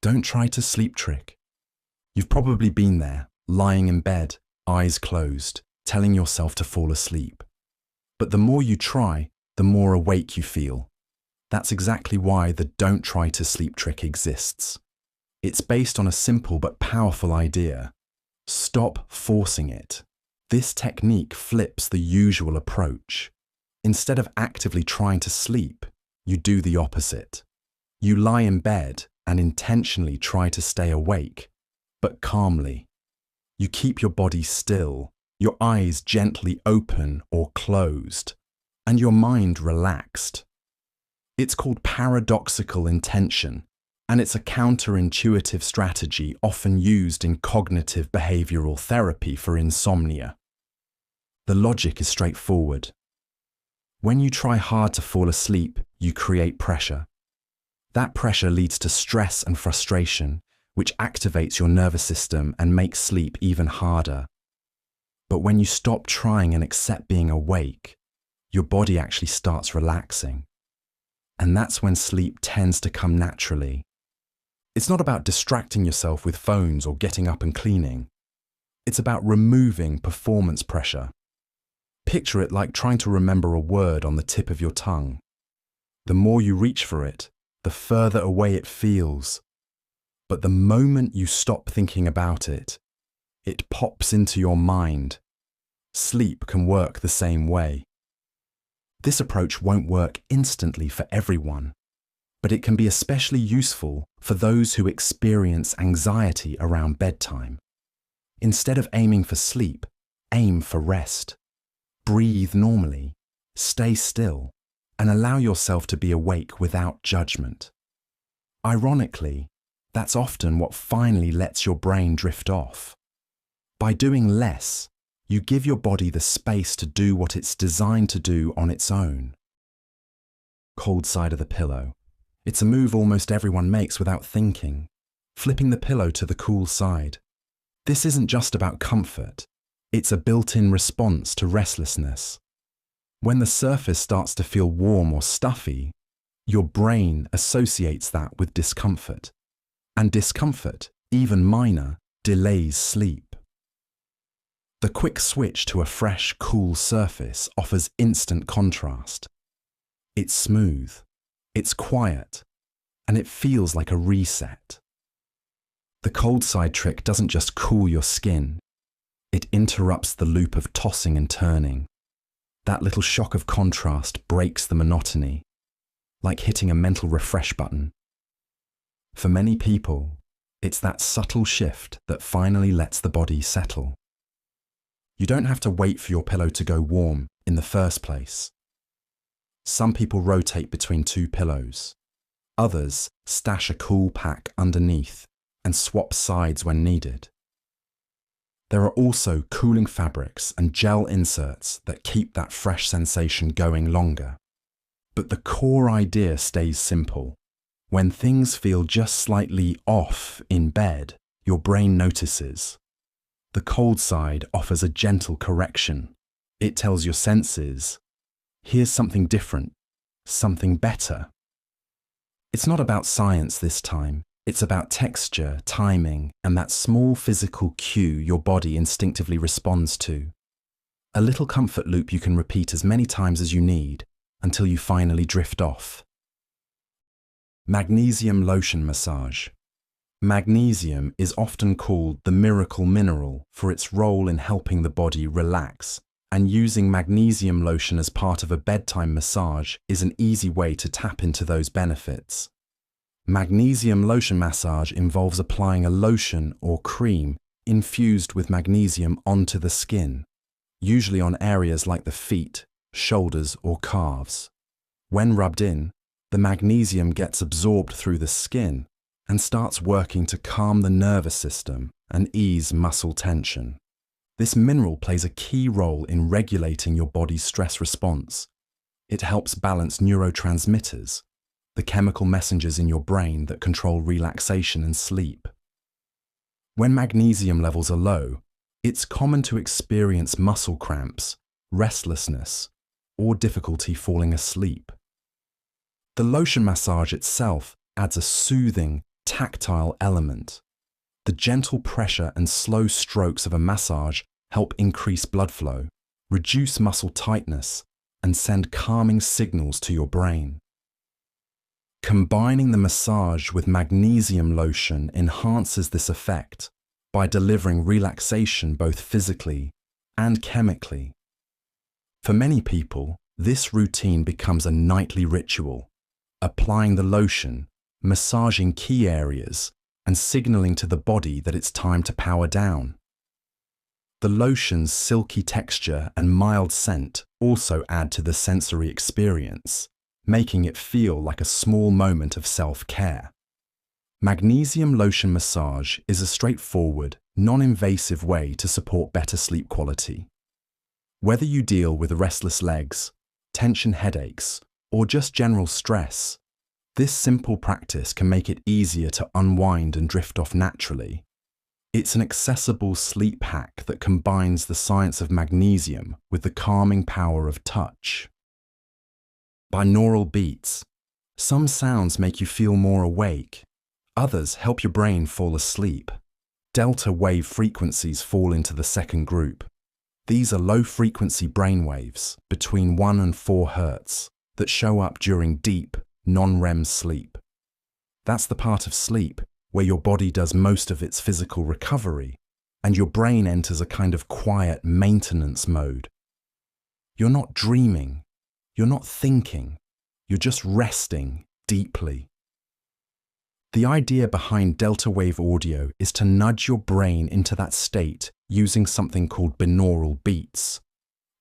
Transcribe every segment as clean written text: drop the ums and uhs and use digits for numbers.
Don't try to sleep trick. You've probably been there, lying in bed, eyes closed, telling yourself to fall asleep. But the more you try, the more awake you feel. That's exactly why the don't try to sleep trick exists. It's based on a simple but powerful idea. Stop forcing it. This technique flips the usual approach. Instead of actively trying to sleep, you do the opposite. You lie in bed and intentionally try to stay awake, but calmly. You keep your body still, your eyes gently open or closed, and your mind relaxed. It's called paradoxical intention, and it's a counterintuitive strategy often used in cognitive behavioral therapy for insomnia. The logic is straightforward. When you try hard to fall asleep, you create pressure. That pressure leads to stress and frustration, which activates your nervous system and makes sleep even harder. But when you stop trying and accept being awake, your body actually starts relaxing. And that's when sleep tends to come naturally. It's not about distracting yourself with phones or getting up and cleaning. It's about removing performance pressure. Picture it like trying to remember a word on the tip of your tongue. The more you reach for it, the further away it feels. But the moment you stop thinking about it, it pops into your mind. Sleep can work the same way. This approach won't work instantly for everyone, but it can be especially useful for those who experience anxiety around bedtime. Instead of aiming for sleep, aim for rest. Breathe normally, stay still, and allow yourself to be awake without judgment. Ironically, that's often what finally lets your brain drift off. By doing less, you give your body the space to do what it's designed to do on its own. Cold side of the pillow. It's a move almost everyone makes without thinking, flipping the pillow to the cool side. This isn't just about comfort, it's a built-in response to restlessness. When the surface starts to feel warm or stuffy, your brain associates that with discomfort. And discomfort, even minor, delays sleep. The quick switch to a fresh, cool surface offers instant contrast. It's smooth, it's quiet, and it feels like a reset. The cold side trick doesn't just cool your skin, it interrupts the loop of tossing and turning. That little shock of contrast breaks the monotony, like hitting a mental refresh button. For many people, it's that subtle shift that finally lets the body settle. You don't have to wait for your pillow to go warm in the first place. Some people rotate between two pillows. Others stash a cool pack underneath and swap sides when needed. There are also cooling fabrics and gel inserts that keep that fresh sensation going longer. But the core idea stays simple. When things feel just slightly off in bed, your brain notices. The cold side offers a gentle correction. It tells your senses, here's something different, something better. It's not about science this time. It's about texture, timing, and that small physical cue your body instinctively responds to. A little comfort loop you can repeat as many times as you need until you finally drift off. Magnesium lotion massage. Magnesium is often called the miracle mineral for its role in helping the body relax, and using magnesium lotion as part of a bedtime massage is an easy way to tap into those benefits. Magnesium lotion massage involves applying a lotion or cream infused with magnesium onto the skin, usually on areas like the feet, shoulders, or calves. When rubbed in, the magnesium gets absorbed through the skin and starts working to calm the nervous system and ease muscle tension. This mineral plays a key role in regulating your body's stress response. It helps balance neurotransmitters, the chemical messengers in your brain that control relaxation and sleep. When magnesium levels are low, it's common to experience muscle cramps, restlessness, or difficulty falling asleep. The lotion massage itself adds a soothing, tactile element. The gentle pressure and slow strokes of a massage help increase blood flow, reduce muscle tightness, and send calming signals to your brain. Combining the massage with magnesium lotion enhances this effect by delivering relaxation both physically and chemically. For many people, this routine becomes a nightly ritual, applying the lotion, massaging key areas, and signaling to the body that it's time to power down. The lotion's silky texture and mild scent also add to the sensory experience, making it feel like a small moment of self-care. Magnesium lotion massage is a straightforward, non-invasive way to support better sleep quality. Whether you deal with restless legs, tension headaches, or just general stress, this simple practice can make it easier to unwind and drift off naturally. It's an accessible sleep hack that combines the science of magnesium with the calming power of touch. Binaural beats. Some sounds make you feel more awake. Others help your brain fall asleep. Delta wave frequencies fall into the second group. These are low-frequency brainwaves between 1 and 4 Hz that show up during deep, non-REM sleep. That's the part of sleep where your body does most of its physical recovery and your brain enters a kind of quiet maintenance mode. You're not dreaming, you're not thinking, you're just resting deeply. The idea behind delta wave audio is to nudge your brain into that state using something called binaural beats.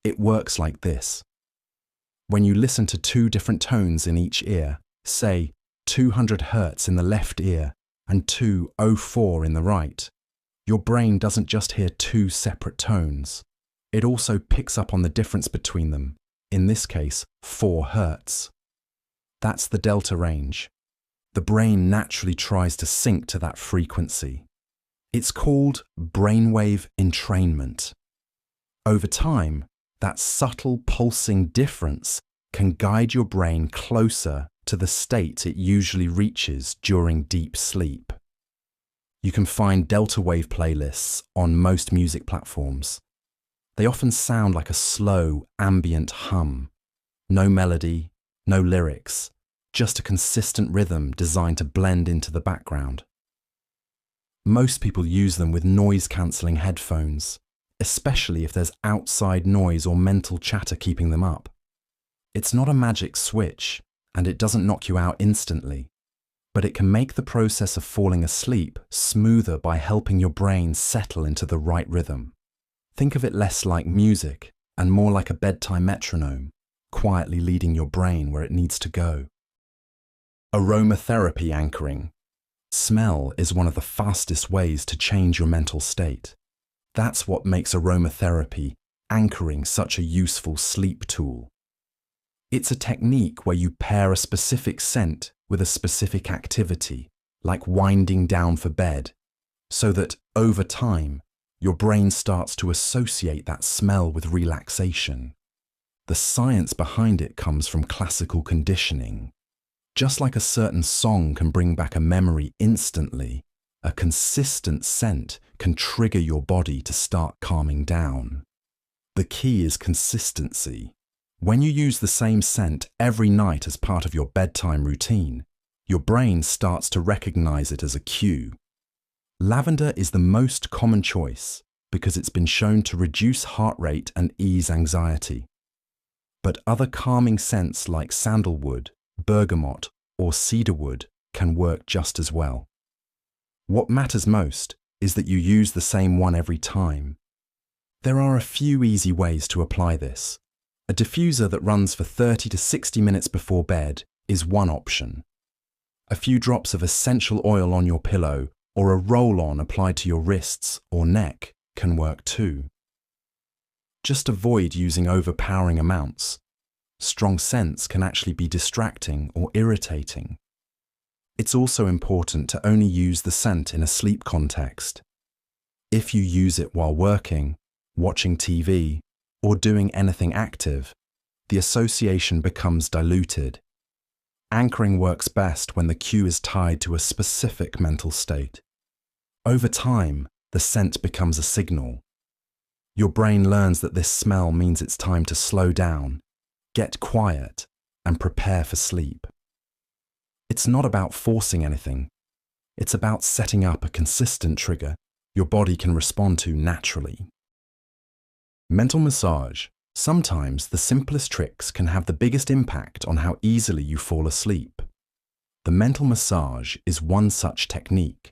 It works like this. When you listen to 2 different tones in each ear, say 200 Hz in the left ear and 204 in the right, your brain doesn't just hear 2 separate tones. It also picks up on the difference between them, in this case 4 Hz. That's the delta range. The brain naturally tries to sync to that frequency. It's called brainwave entrainment. Over time, that subtle pulsing difference can guide your brain closer to the state it usually reaches during deep sleep. You can find delta wave playlists on most music platforms. They often sound like a slow, ambient hum. No melody, no lyrics, just a consistent rhythm designed to blend into the background. Most people use them with noise-cancelling headphones, especially if there's outside noise or mental chatter keeping them up. It's not a magic switch, and it doesn't knock you out instantly, but it can make the process of falling asleep smoother by helping your brain settle into the right rhythm. Think of it less like music and more like a bedtime metronome, quietly leading your brain where it needs to go. Aromatherapy anchoring. Smell is one of the fastest ways to change your mental state. That's what makes aromatherapy anchoring such a useful sleep tool. It's a technique where you pair a specific scent with a specific activity, like winding down for bed, so that, over time, your brain starts to associate that smell with relaxation. The science behind it comes from classical conditioning. Just like a certain song can bring back a memory instantly, a consistent scent can trigger your body to start calming down. The key is consistency. When you use the same scent every night as part of your bedtime routine, your brain starts to recognize it as a cue. Lavender is the most common choice because it's been shown to reduce heart rate and ease anxiety. But other calming scents like sandalwood, bergamot, or cedarwood can work just as well. What matters most is that you use the same one every time. There are a few easy ways to apply this. A diffuser that runs for 30 to 60 minutes before bed is one option. A few drops of essential oil on your pillow or a roll-on applied to your wrists or neck can work too. Just avoid using overpowering amounts. Strong scents can actually be distracting or irritating. It's also important to only use the scent in a sleep context. If you use it while working, watching TV, or doing anything active, the association becomes diluted. Anchoring works best when the cue is tied to a specific mental state. Over time, the scent becomes a signal. Your brain learns that this smell means it's time to slow down, get quiet, and prepare for sleep. It's not about forcing anything. It's about setting up a consistent trigger your body can respond to naturally. Mental massage. Sometimes the simplest tricks can have the biggest impact on how easily you fall asleep. The mental massage is one such technique,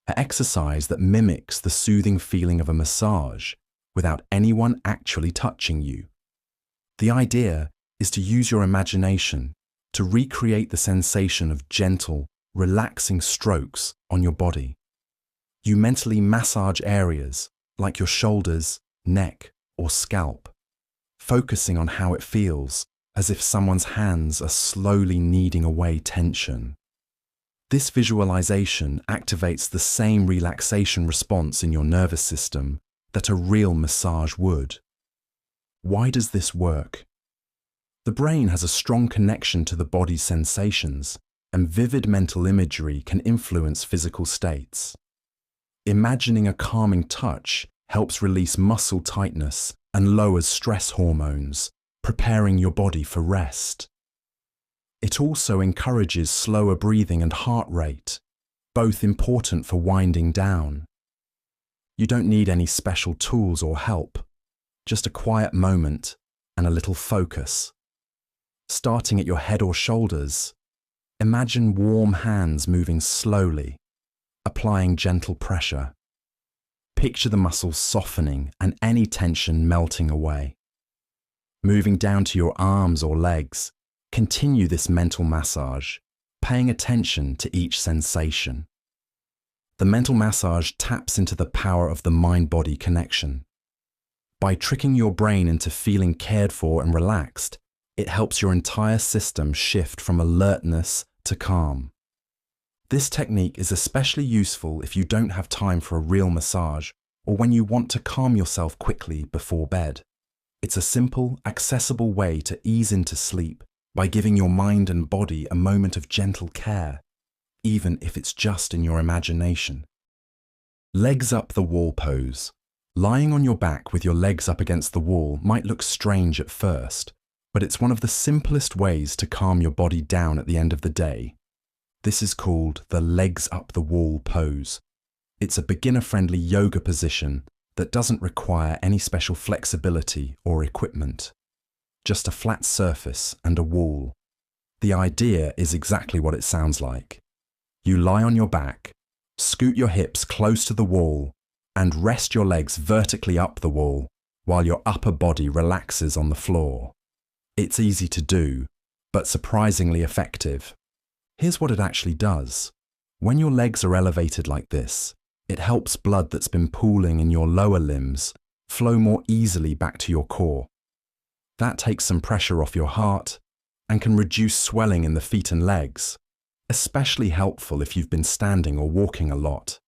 an exercise that mimics the soothing feeling of a massage without anyone actually touching you. The idea is to use your imagination to recreate the sensation of gentle, relaxing strokes on your body. You mentally massage areas like your shoulders, neck, or scalp, focusing on how it feels, as if someone's hands are slowly kneading away tension. This visualization activates the same relaxation response in your nervous system that a real massage would. Why does this work? The brain has a strong connection to the body's sensations, and vivid mental imagery can influence physical states. Imagining a calming touch helps release muscle tightness and lowers stress hormones, preparing your body for rest. It also encourages slower breathing and heart rate, both important for winding down. You don't need any special tools or help, just a quiet moment and a little focus. Starting at your head or shoulders, imagine warm hands moving slowly, applying gentle pressure. Picture the muscles softening and any tension melting away. Moving down to your arms or legs, continue this mental massage, paying attention to each sensation. The mental massage taps into the power of the mind-body connection. By tricking your brain into feeling cared for and relaxed, it helps your entire system shift from alertness to calm. This technique is especially useful if you don't have time for a real massage or when you want to calm yourself quickly before bed. It's a simple, accessible way to ease into sleep by giving your mind and body a moment of gentle care, even if it's just in your imagination. Legs up the wall pose. Lying on your back with your legs up against the wall might look strange at first, but it's one of the simplest ways to calm your body down at the end of the day. This is called the legs up the wall pose. It's a beginner-friendly yoga position that doesn't require any special flexibility or equipment. Just a flat surface and a wall. The idea is exactly what it sounds like. You lie on your back, scoot your hips close to the wall, and rest your legs vertically up the wall while your upper body relaxes on the floor. It's easy to do, but surprisingly effective. Here's what it actually does. When your legs are elevated like this, it helps blood that's been pooling in your lower limbs flow more easily back to your core. That takes some pressure off your heart and can reduce swelling in the feet and legs, especially helpful if you've been standing or walking a lot.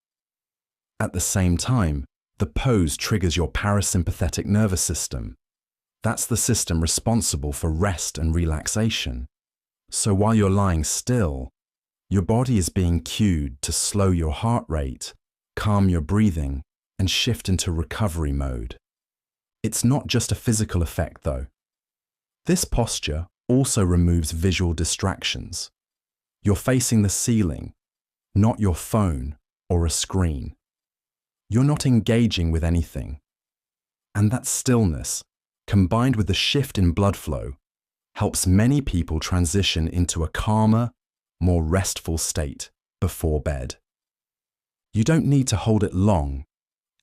At the same time, the pose triggers your parasympathetic nervous system. That's the system responsible for rest and relaxation. So while you're lying still, your body is being cued to slow your heart rate, calm your breathing, and shift into recovery mode. It's not just a physical effect though. This posture also removes visual distractions. You're facing the ceiling, not your phone or a screen. You're not engaging with anything. And that stillness, combined with the shift in blood flow, helps many people transition into a calmer, more restful state before bed. You don't need to hold it long.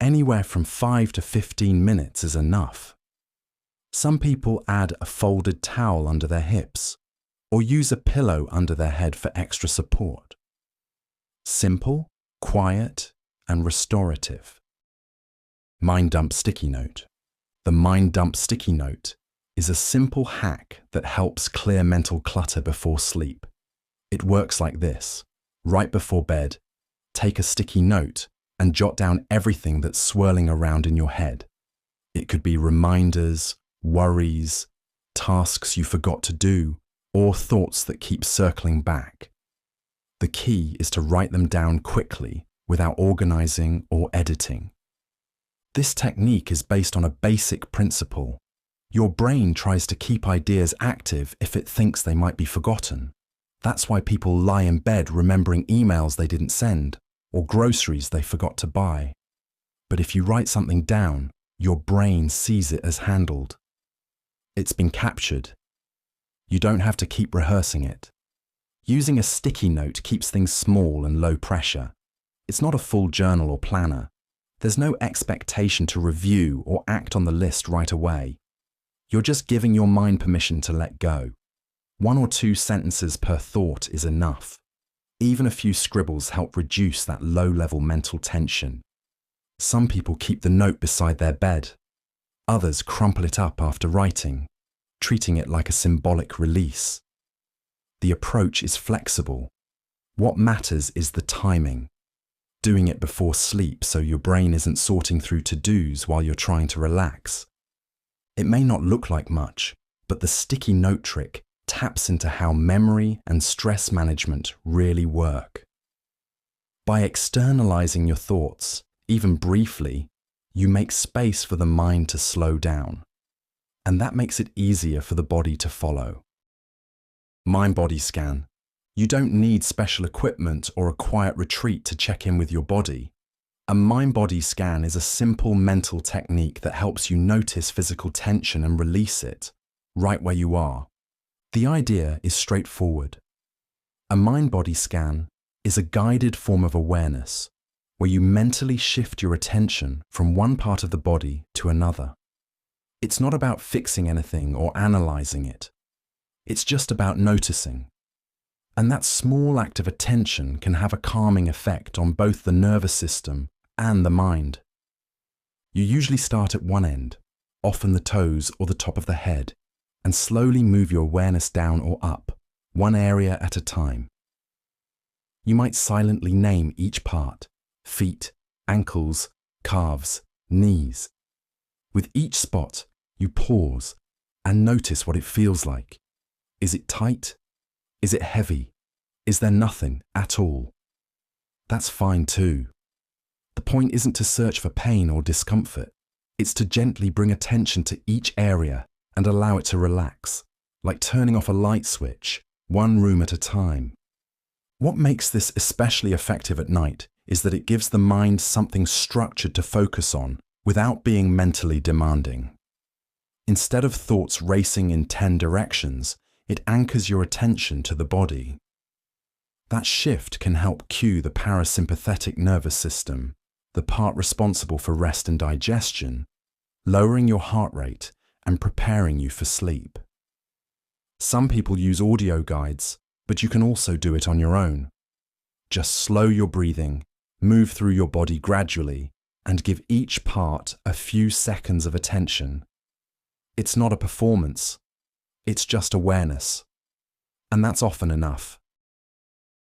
Anywhere from 5 to 15 minutes is enough. Some people add a folded towel under their hips or use a pillow under their head for extra support. Simple, quiet, and restorative. Mind dump sticky note. The mind dump sticky note is a simple hack that helps clear mental clutter before sleep. It works like this. Right before bed, take a sticky note and jot down everything that's swirling around in your head. It could be reminders, worries, tasks you forgot to do, or thoughts that keep circling back. The key is to write them down quickly without organizing or editing. This technique is based on a basic principle. Your brain tries to keep ideas active if it thinks they might be forgotten. That's why people lie in bed remembering emails they didn't send or groceries they forgot to buy. But if you write something down, your brain sees it as handled. It's been captured. You don't have to keep rehearsing it. Using a sticky note keeps things small and low pressure. It's not a full journal or planner. There's no expectation to review or act on the list right away. You're just giving your mind permission to let go. 1 or 2 sentences per thought is enough. Even a few scribbles help reduce that low-level mental tension. Some people keep the note beside their bed. Others crumple it up after writing, treating it like a symbolic release. The approach is flexible. What matters is the timing. Doing it before sleep so your brain isn't sorting through to-dos while you're trying to relax. It may not look like much, but the sticky note trick taps into how memory and stress management really work. By externalizing your thoughts, even briefly, you make space for the mind to slow down, and that makes it easier for the body to follow. Mind-body scan. You don't need special equipment or a quiet retreat to check in with your body. A mind-body scan is a simple mental technique that helps you notice physical tension and release it, right where you are. The idea is straightforward. A mind-body scan is a guided form of awareness where you mentally shift your attention from one part of the body to another. It's not about fixing anything or analyzing it. It's just about noticing. And that small act of attention can have a calming effect on both the nervous system and the mind. You usually start at one end, often the toes or the top of the head, and slowly move your awareness down or up, one area at a time. You might silently name each part: feet, ankles, calves, knees. With each spot, you pause and notice what it feels like. Is it tight? Is it heavy? Is there nothing at all? That's fine too. The point isn't to search for pain or discomfort. It's to gently bring attention to each area and allow it to relax, like turning off a light switch, one room at a time. What makes this especially effective at night is that it gives the mind something structured to focus on without being mentally demanding. Instead of thoughts racing in 10 directions, it anchors your attention to the body. That shift can help cue the parasympathetic nervous system, the part responsible for rest and digestion, lowering your heart rate and preparing you for sleep. Some people use audio guides, but you can also do it on your own. Just slow your breathing, move through your body gradually, and give each part a few seconds of attention. It's not a performance, it's just awareness. And that's often enough.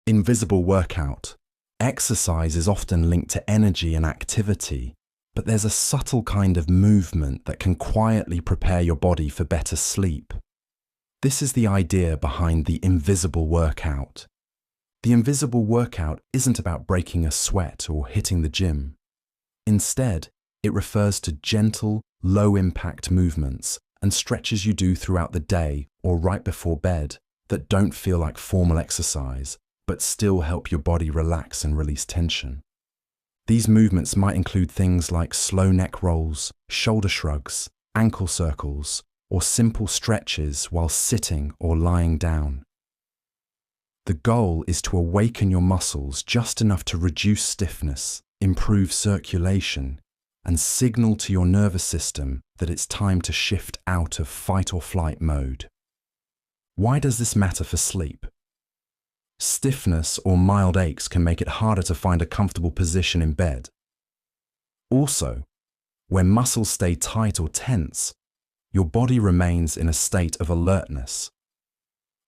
Invisible workout. Exercise is often linked to energy and activity, but there's a subtle kind of movement that can quietly prepare your body for better sleep. This is the idea behind the invisible workout. The invisible workout isn't about breaking a sweat or hitting the gym. Instead, it refers to gentle, low-impact movements and stretches you do throughout the day or right before bed that don't feel like formal exercise, but still help your body relax and release tension. These movements might include things like slow neck rolls, shoulder shrugs, ankle circles, or simple stretches while sitting or lying down. The goal is to awaken your muscles just enough to reduce stiffness, improve circulation, and signal to your nervous system that it's time to shift out of fight or flight mode. Why does this matter for sleep? Stiffness or mild aches can make it harder to find a comfortable position in bed. Also, when muscles stay tight or tense, your body remains in a state of alertness.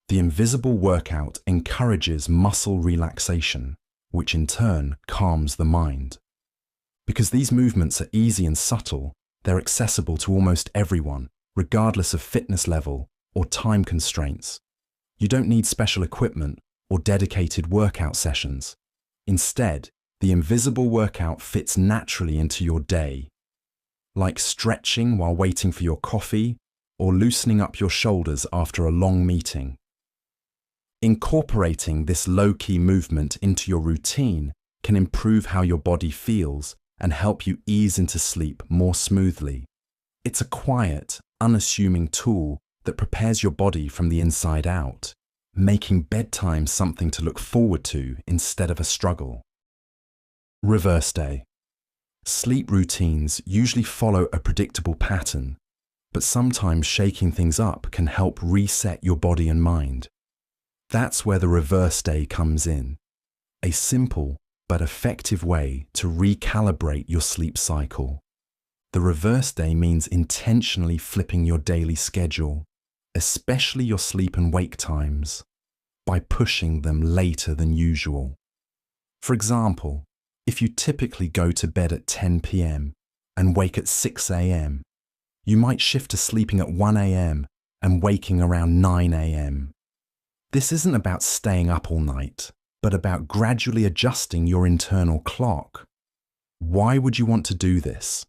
The invisible workout encourages muscle relaxation, which in turn calms the mind. Because these movements are easy and subtle, they're accessible to almost everyone, regardless of fitness level or time constraints. You don't need special equipment or dedicated workout sessions. Instead, the invisible workout fits naturally into your day, like stretching while waiting for your coffee or loosening up your shoulders after a long meeting. Incorporating this low-key movement into your routine can improve how your body feels and help you ease into sleep more smoothly. It's a quiet, unassuming tool that prepares your body from the inside out, making bedtime something to look forward to instead of a struggle. Reverse day. Sleep routines usually follow a predictable pattern, but sometimes shaking things up can help reset your body and mind. That's where the reverse day comes in, a simple but effective way to recalibrate your sleep cycle. The reverse day means intentionally flipping your daily schedule, especially your sleep and wake times, by pushing them later than usual. For example, if you typically go to bed at 10 p.m. and wake at 6 a.m., you might shift to sleeping at 1 a.m. and waking around 9 a.m. This isn't about staying up all night, but about gradually adjusting your internal clock. Why would you want to do this?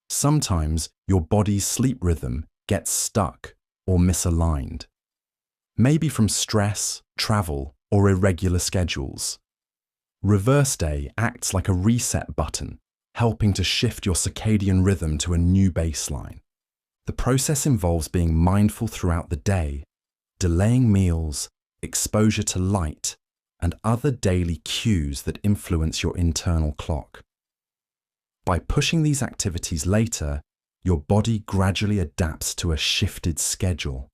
Sometimes your body's sleep rhythm gets stuck or misaligned. Maybe from stress, travel, or irregular schedules. Reverse day acts like a reset button, helping to shift your circadian rhythm to a new baseline. The process involves being mindful throughout the day, delaying meals, exposure to light, and other daily cues that influence your internal clock. By pushing these activities later, your body gradually adapts to a shifted schedule.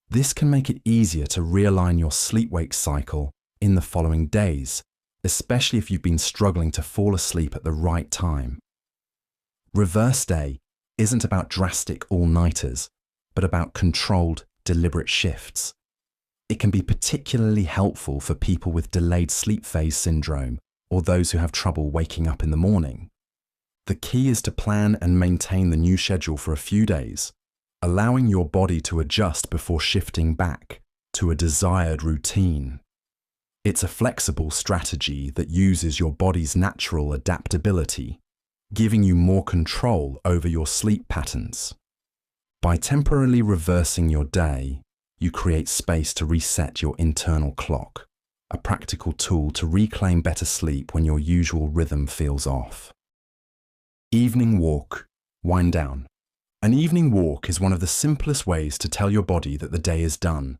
This can make it easier to realign your sleep-wake cycle in the following days, especially if you've been struggling to fall asleep at the right time. Reverse day isn't about drastic all-nighters, but about controlled, deliberate shifts. It can be particularly helpful for people with delayed sleep phase syndrome or those who have trouble waking up in the morning. The key is to plan and maintain the new schedule for a few days, allowing your body to adjust before shifting back to a desired routine. It's a flexible strategy that uses your body's natural adaptability, giving you more control over your sleep patterns. By temporarily reversing your day, you create space to reset your internal clock, a practical tool to reclaim better sleep when your usual rhythm feels off. Evening walk, wind down. An evening walk is one of the simplest ways to tell your body that the day is done.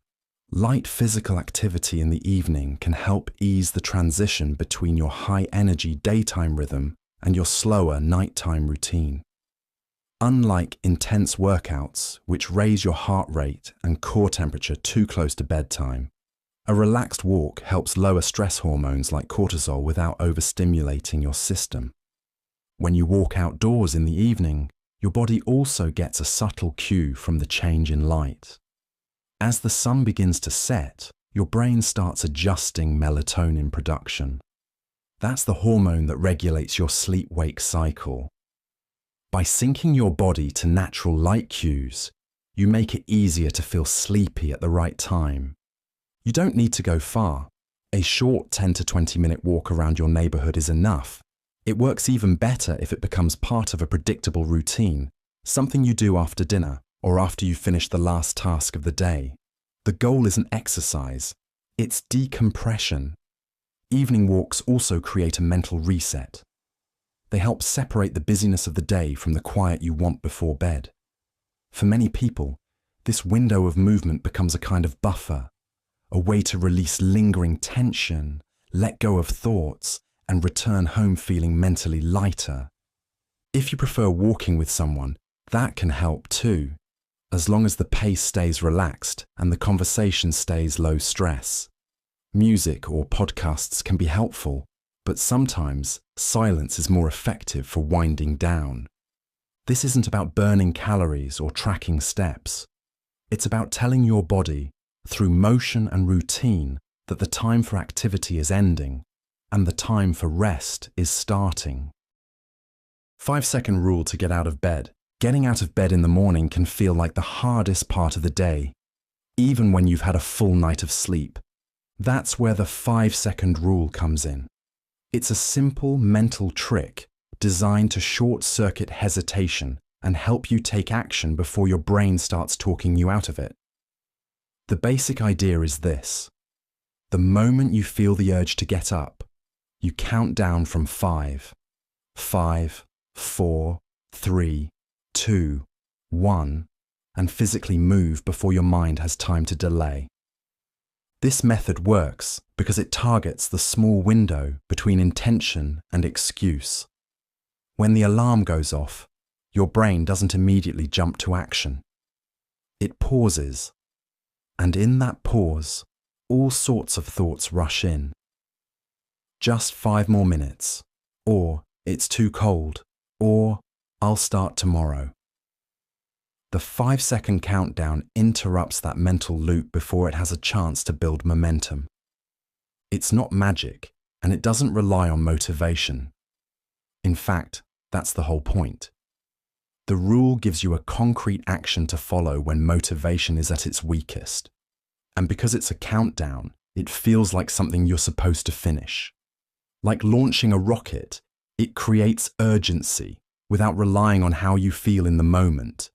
Light physical activity in the evening can help ease the transition between your high-energy daytime rhythm and your slower nighttime routine. Unlike intense workouts, which raise your heart rate and core temperature too close to bedtime, a relaxed walk helps lower stress hormones like cortisol without overstimulating your system. When you walk outdoors in the evening, your body also gets a subtle cue from the change in light. As the sun begins to set, your brain starts adjusting melatonin production. That's the hormone that regulates your sleep-wake cycle. By syncing your body to natural light cues, you make it easier to feel sleepy at the right time. You don't need to go far. A short 10 to 20-minute walk around your neighborhood is enough. It works even better if it becomes part of a predictable routine, something you do after dinner or after you finish the last task of the day. The goal isn't exercise, it's decompression. Evening walks also create a mental reset. They help separate the busyness of the day from the quiet you want before bed. For many people, this window of movement becomes a kind of buffer, a way to release lingering tension, let go of thoughts, and return home feeling mentally lighter. If you prefer walking with someone, that can help too, as long as the pace stays relaxed and the conversation stays low stress. Music or podcasts can be helpful, but sometimes silence is more effective for winding down. This isn't about burning calories or tracking steps. It's about telling your body, through motion and routine, that the time for activity is ending and the time for rest is starting. 5-second rule to get out of bed. Getting out of bed in the morning can feel like the hardest part of the day. even when you've had a full night of sleep. That's where the 5-second rule comes in. It's a simple mental trick designed to short-circuit hesitation and help you take action before your brain starts talking you out of it. The basic idea is this. The moment you feel the urge to get up, you count down from 5. 5, 4, 3, 2, 1, and physically move before your mind has time to delay. This method works because it targets the small window between intention and excuse. When the alarm goes off, your brain doesn't immediately jump to action. It pauses, and in that pause, all sorts of thoughts rush in. Just 5 more minutes, or it's too cold, or I'll start tomorrow. The 5-second countdown interrupts that mental loop before it has a chance to build momentum. It's not magic, and it doesn't rely on motivation. In fact, that's the whole point. The rule gives you a concrete action to follow when motivation is at its weakest. And because it's a countdown, it feels like something you're supposed to finish. Like launching a rocket, it creates urgency without relying on how you feel in the moment.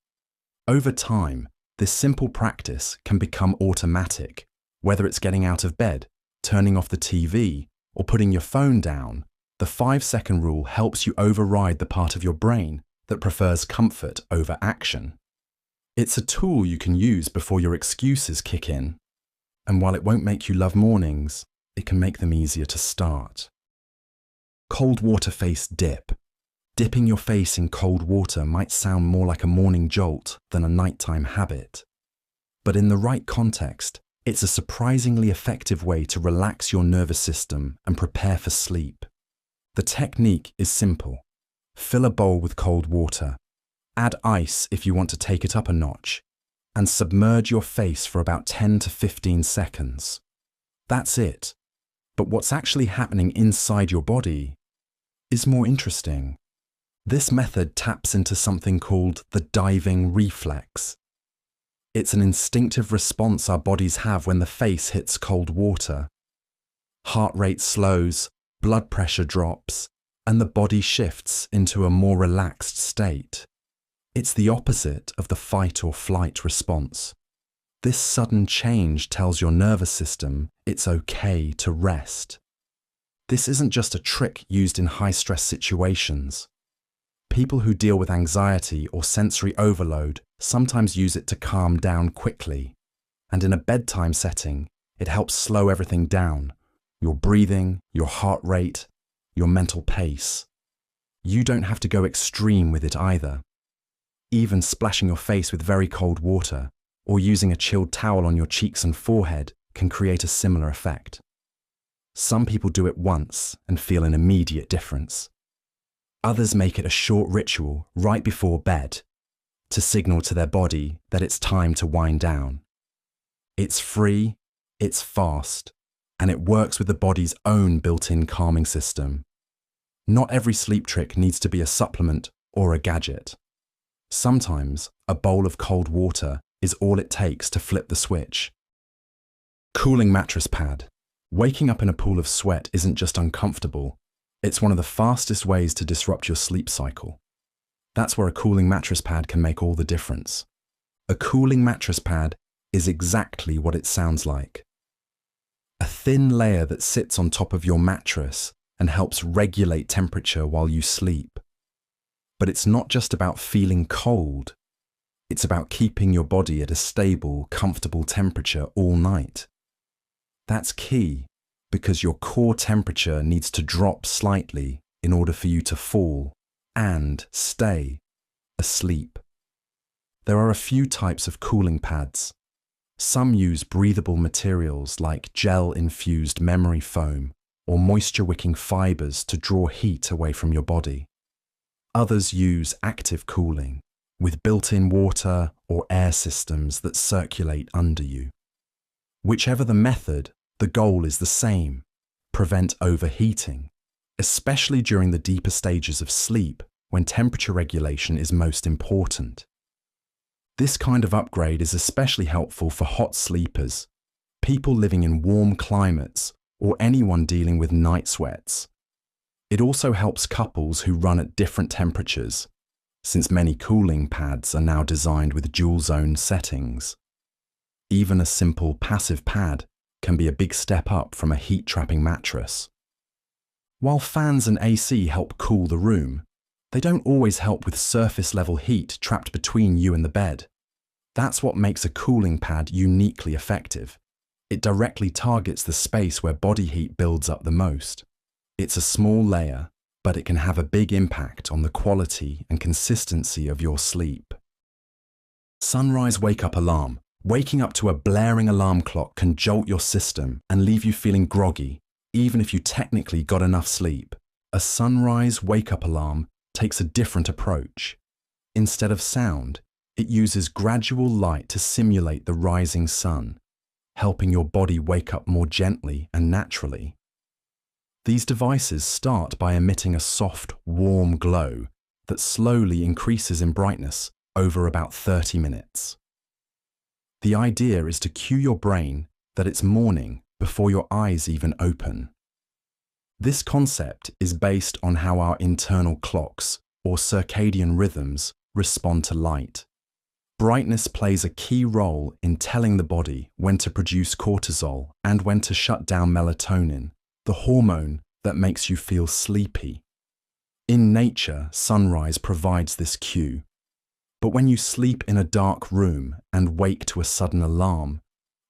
Over time, this simple practice can become automatic, whether it's getting out of bed, turning off the TV, or putting your phone down. The 5-second rule helps you override the part of your brain that prefers comfort over action. It's a tool you can use before your excuses kick in, and while it won't make you love mornings, it can make them easier to start. Cold water face dip. Dipping your face in cold water might sound more like a morning jolt than a nighttime habit. But in the right context, it's a surprisingly effective way to relax your nervous system and prepare for sleep. The technique is simple. Fill a bowl with cold water, add ice if you want to take it up a notch, and submerge your face for about 10 to 15 seconds. That's it. But what's actually happening inside your body is more interesting. This method taps into something called the diving reflex. It's an instinctive response our bodies have when the face hits cold water. Heart rate slows, blood pressure drops, and the body shifts into a more relaxed state. It's the opposite of the fight or flight response. This sudden change tells your nervous system it's okay to rest. This isn't just a trick used in high-stress situations. People who deal with anxiety or sensory overload sometimes use it to calm down quickly. And in a bedtime setting, it helps slow everything down. Your breathing, your heart rate, your mental pace. You don't have to go extreme with it either. Even splashing your face with very cold water or using a chilled towel on your cheeks and forehead can create a similar effect. Some people do it once and feel an immediate difference. Others make it a short ritual right before bed to signal to their body that it's time to wind down. It's free, it's fast, and it works with the body's own built-in calming system. Not every sleep trick needs to be a supplement or a gadget. Sometimes a bowl of cold water is all it takes to flip the switch. Cooling mattress pad. Waking up in a pool of sweat isn't just uncomfortable. It's one of the fastest ways to disrupt your sleep cycle. That's where a cooling mattress pad can make all the difference. A cooling mattress pad is exactly what it sounds like. A thin layer that sits on top of your mattress and helps regulate temperature while you sleep. But it's not just about feeling cold. It's about keeping your body at a stable, comfortable temperature all night. That's key, because your core temperature needs to drop slightly in order for you to fall and stay asleep. There are a few types of cooling pads. Some use breathable materials like gel-infused memory foam or moisture-wicking fibers to draw heat away from your body. Others use active cooling with built-in water or air systems that circulate under you. Whichever the method, the goal is the same: prevent overheating, especially during the deeper stages of sleep when temperature regulation is most important. This kind of upgrade is especially helpful for hot sleepers, people living in warm climates, or anyone dealing with night sweats. It also helps couples who run at different temperatures, since many cooling pads are now designed with dual zone settings. Even a simple passive pad can be a big step up from a heat-trapping mattress. While fans and AC help cool the room, they don't always help with surface-level heat trapped between you and the bed. That's what makes a cooling pad uniquely effective. It directly targets the space where body heat builds up the most. It's a small layer, but it can have a big impact on the quality and consistency of your sleep. Sunrise wake-up alarm. Waking up to a blaring alarm clock can jolt your system and leave you feeling groggy, even if you technically got enough sleep. A sunrise wake-up alarm takes a different approach. Instead of sound, it uses gradual light to simulate the rising sun, helping your body wake up more gently and naturally. These devices start by emitting a soft, warm glow that slowly increases in brightness over about 30 minutes. The idea is to cue your brain that it's morning before your eyes even open. This concept is based on how our internal clocks, or circadian rhythms, respond to light. Brightness plays a key role in telling the body when to produce cortisol and when to shut down melatonin, the hormone that makes you feel sleepy. In nature, sunrise provides this cue. But when you sleep in a dark room and wake to a sudden alarm,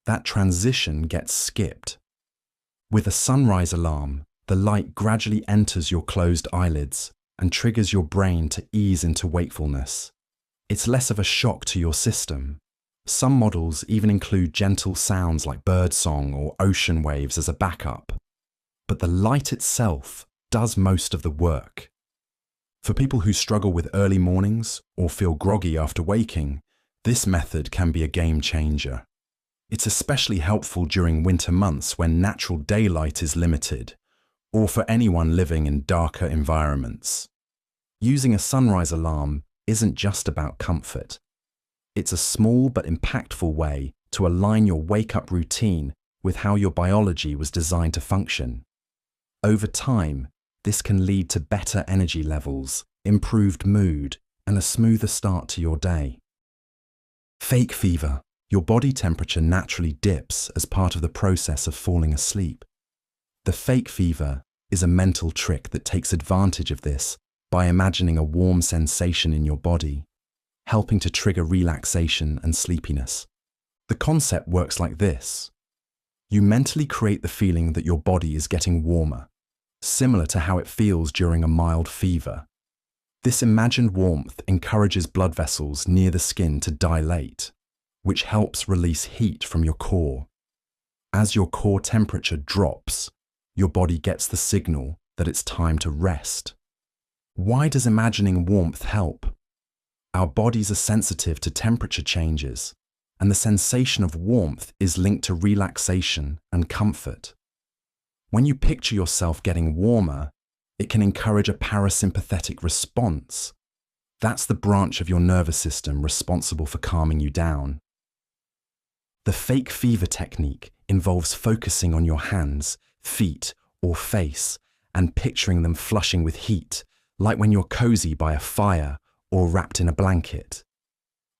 that transition gets skipped. With a sunrise alarm, the light gradually enters your closed eyelids and triggers your brain to ease into wakefulness. It's less of a shock to your system. Some models even include gentle sounds like birdsong or ocean waves as a backup. But the light itself does most of the work. For people who struggle with early mornings or feel groggy after waking, this method can be a game changer. It's especially helpful during winter months when natural daylight is limited, or for anyone living in darker environments. Using a sunrise alarm isn't just about comfort. It's a small but impactful way to align your wake-up routine with how your biology was designed to function. Over time, this can lead to better energy levels, improved mood, and a smoother start to your day. Fake fever. Your body temperature naturally dips as part of the process of falling asleep. The fake fever is a mental trick that takes advantage of this by imagining a warm sensation in your body, helping to trigger relaxation and sleepiness. The concept works like this. You mentally create the feeling that your body is getting warmer, similar to how it feels during a mild fever. This imagined warmth encourages blood vessels near the skin to dilate, which helps release heat from your core. As your core temperature drops, your body gets the signal that it's time to rest. Why does imagining warmth help? Our bodies are sensitive to temperature changes, and the sensation of warmth is linked to relaxation and comfort. When you picture yourself getting warmer, it can encourage a parasympathetic response. That's the branch of your nervous system responsible for calming you down. The fake fever technique involves focusing on your hands, feet, or face and picturing them flushing with heat, like when you're cozy by a fire or wrapped in a blanket.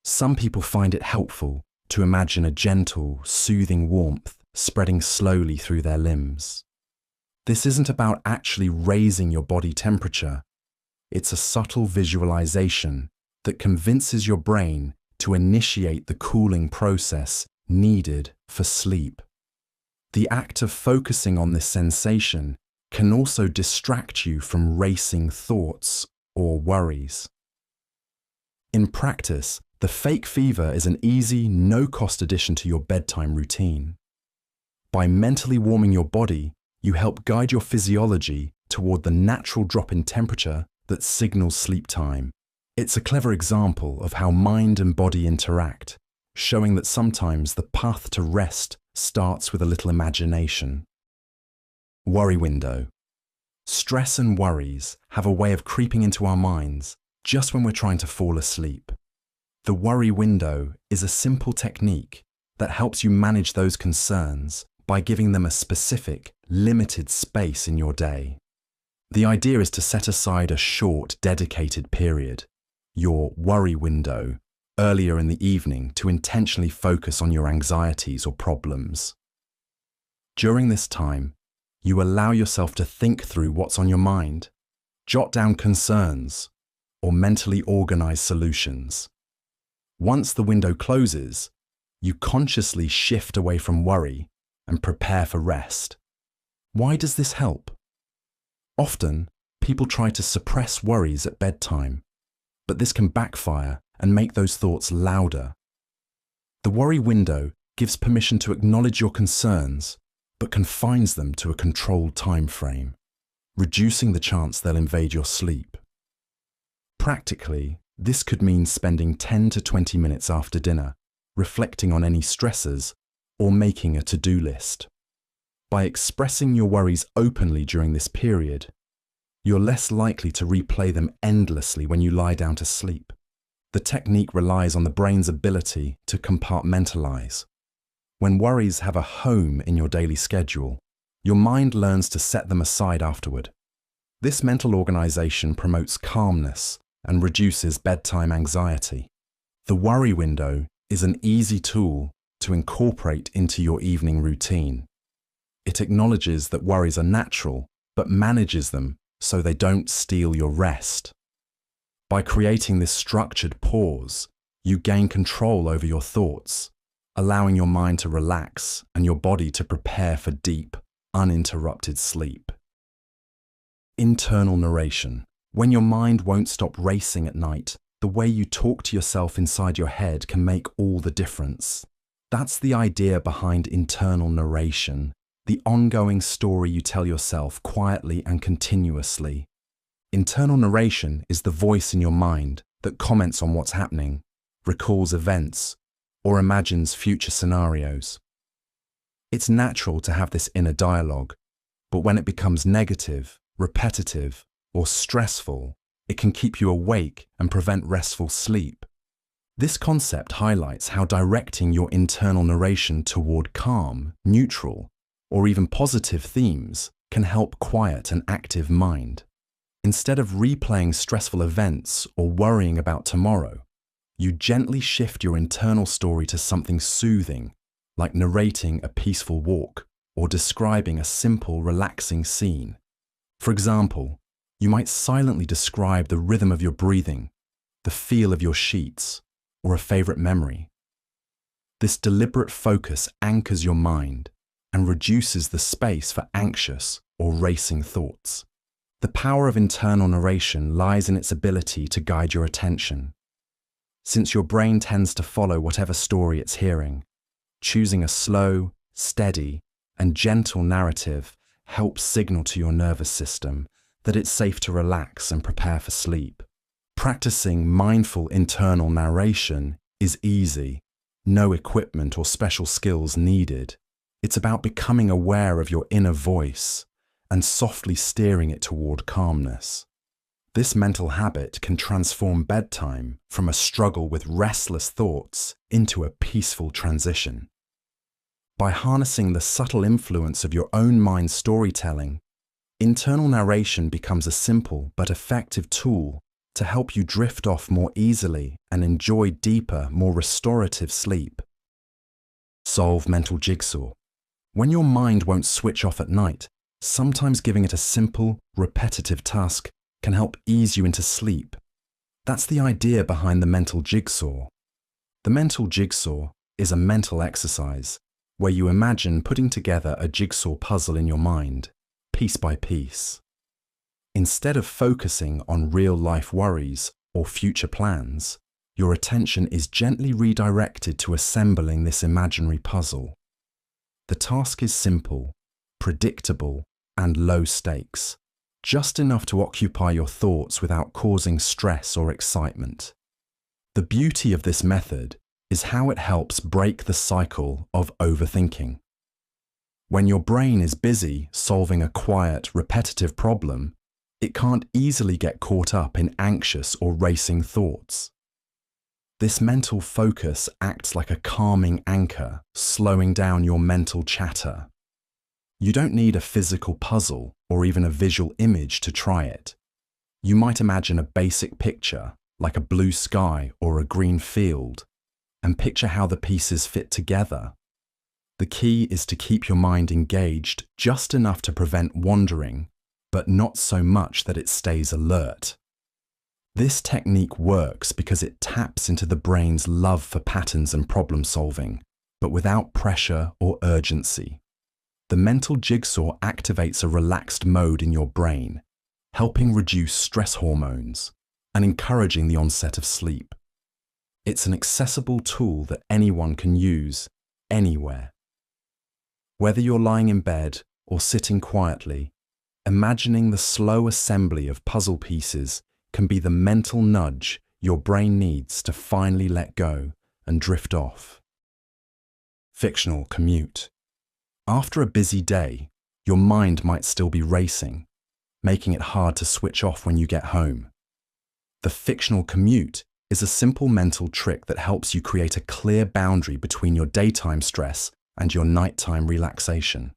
Some people find it helpful to imagine a gentle, soothing warmth spreading slowly through their limbs. This isn't about actually raising your body temperature. It's a subtle visualization that convinces your brain to initiate the cooling process needed for sleep. The act of focusing on this sensation can also distract you from racing thoughts or worries. In practice, the fake fever is an easy, no-cost addition to your bedtime routine. By mentally warming your body, you help guide your physiology toward the natural drop in temperature that signals sleep time. It's a clever example of how mind and body interact, showing that sometimes the path to rest starts with a little imagination. Worry window. Stress and worries have a way of creeping into our minds just when we're trying to fall asleep. The worry window is a simple technique that helps you manage those concerns by giving them a specific, limited space in your day. The idea is to set aside a short, dedicated period, your worry window, earlier in the evening to intentionally focus on your anxieties or problems. During this time, you allow yourself to think through what's on your mind, jot down concerns, or mentally organize solutions. Once the window closes, you consciously shift away from worry and prepare for rest. Why does this help? Often, people try to suppress worries at bedtime, but this can backfire and make those thoughts louder. The worry window gives permission to acknowledge your concerns, but confines them to a controlled time frame, reducing the chance they'll invade your sleep. Practically, this could mean spending 10 to 20 minutes after dinner, reflecting on any stressors, or making a to-do list. By expressing your worries openly during this period, you're less likely to replay them endlessly when you lie down to sleep. The technique relies on the brain's ability to compartmentalize. When worries have a home in your daily schedule, your mind learns to set them aside afterward. This mental organization promotes calmness and reduces bedtime anxiety. The worry window is an easy tool to incorporate into your evening routine. It acknowledges that worries are natural, but manages them so they don't steal your rest. By creating this structured pause, you gain control over your thoughts, allowing your mind to relax and your body to prepare for deep, uninterrupted sleep. Internal narration. When your mind won't stop racing at night, the way you talk to yourself inside your head can make all the difference. That's the idea behind internal narration, the ongoing story you tell yourself quietly and continuously. Internal narration is the voice in your mind that comments on what's happening, recalls events, or imagines future scenarios. It's natural to have this inner dialogue, but when it becomes negative, repetitive, or stressful, it can keep you awake and prevent restful sleep. This concept highlights how directing your internal narration toward calm, neutral, or even positive themes can help quiet an active mind. Instead of replaying stressful events or worrying about tomorrow, you gently shift your internal story to something soothing, like narrating a peaceful walk or describing a simple, relaxing scene. For example, you might silently describe the rhythm of your breathing, the feel of your sheets, or a favorite memory. This deliberate focus anchors your mind and reduces the space for anxious or racing thoughts. The power of internal narration lies in its ability to guide your attention. Since your brain tends to follow whatever story it's hearing, choosing a slow, steady, and gentle narrative helps signal to your nervous system that it's safe to relax and prepare for sleep. Practicing mindful internal narration is easy, no equipment or special skills needed. It's about becoming aware of your inner voice and softly steering it toward calmness. This mental habit can transform bedtime from a struggle with restless thoughts into a peaceful transition. By harnessing the subtle influence of your own mind's storytelling, internal narration becomes a simple but effective tool to help you drift off more easily and enjoy deeper, more restorative sleep. Solve mental jigsaw. When your mind won't switch off at night, sometimes giving it a simple, repetitive task can help ease you into sleep. That's the idea behind the mental jigsaw. The mental jigsaw is a mental exercise where you imagine putting together a jigsaw puzzle in your mind, piece by piece. Instead of focusing on real-life worries or future plans, your attention is gently redirected to assembling this imaginary puzzle. The task is simple, predictable, and low stakes, just enough to occupy your thoughts without causing stress or excitement. The beauty of this method is how it helps break the cycle of overthinking. When your brain is busy solving a quiet, repetitive problem, it can't easily get caught up in anxious or racing thoughts. This mental focus acts like a calming anchor, slowing down your mental chatter. You don't need a physical puzzle or even a visual image to try it. You might imagine a basic picture, like a blue sky or a green field, and picture how the pieces fit together. The key is to keep your mind engaged just enough to prevent wandering, but not so much that it stays alert. This technique works because it taps into the brain's love for patterns and problem solving, but without pressure or urgency. The mental jigsaw activates a relaxed mode in your brain, helping reduce stress hormones and encouraging the onset of sleep. It's an accessible tool that anyone can use, anywhere. Whether you're lying in bed or sitting quietly, imagining the slow assembly of puzzle pieces can be the mental nudge your brain needs to finally let go and drift off. Fictional commute. After a busy day, your mind might still be racing, making it hard to switch off when you get home. The fictional commute is a simple mental trick that helps you create a clear boundary between your daytime stress and your nighttime relaxation.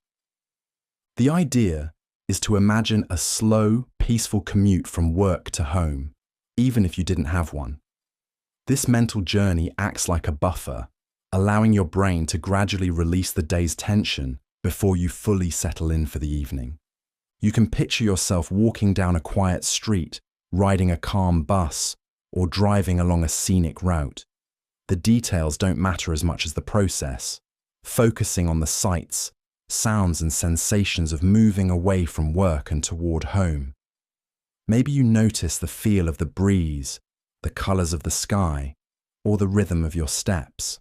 The idea is to imagine a slow, peaceful commute from work to home, even if you didn't have one. This mental journey acts like a buffer, allowing your brain to gradually release the day's tension before you fully settle in for the evening. You can picture yourself walking down a quiet street, riding a calm bus, or driving along a scenic route. The details don't matter as much as the process, focusing on the sights, sounds and sensations of moving away from work and toward home. Maybe you notice the feel of the breeze, the colors of the sky, or the rhythm of your steps.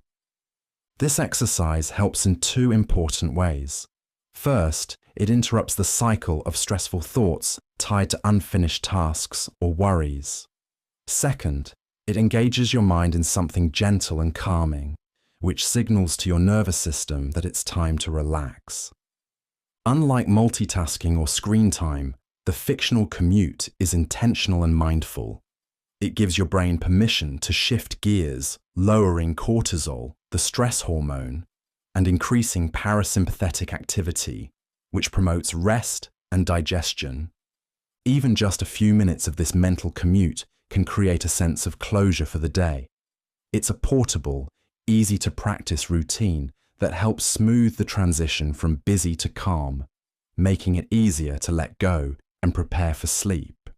This exercise helps in two important ways. First, it interrupts the cycle of stressful thoughts tied to unfinished tasks or worries. Second, it engages your mind in something gentle and calming, which signals to your nervous system that it's time to relax. Unlike multitasking or screen time, the fictional commute is intentional and mindful. It gives your brain permission to shift gears, lowering cortisol, the stress hormone, and increasing parasympathetic activity, which promotes rest and digestion. Even just a few minutes of this mental commute can create a sense of closure for the day. It's a portable, easy-to-practice routine that helps smooth the transition from busy to calm, making it easier to let go and prepare for sleep.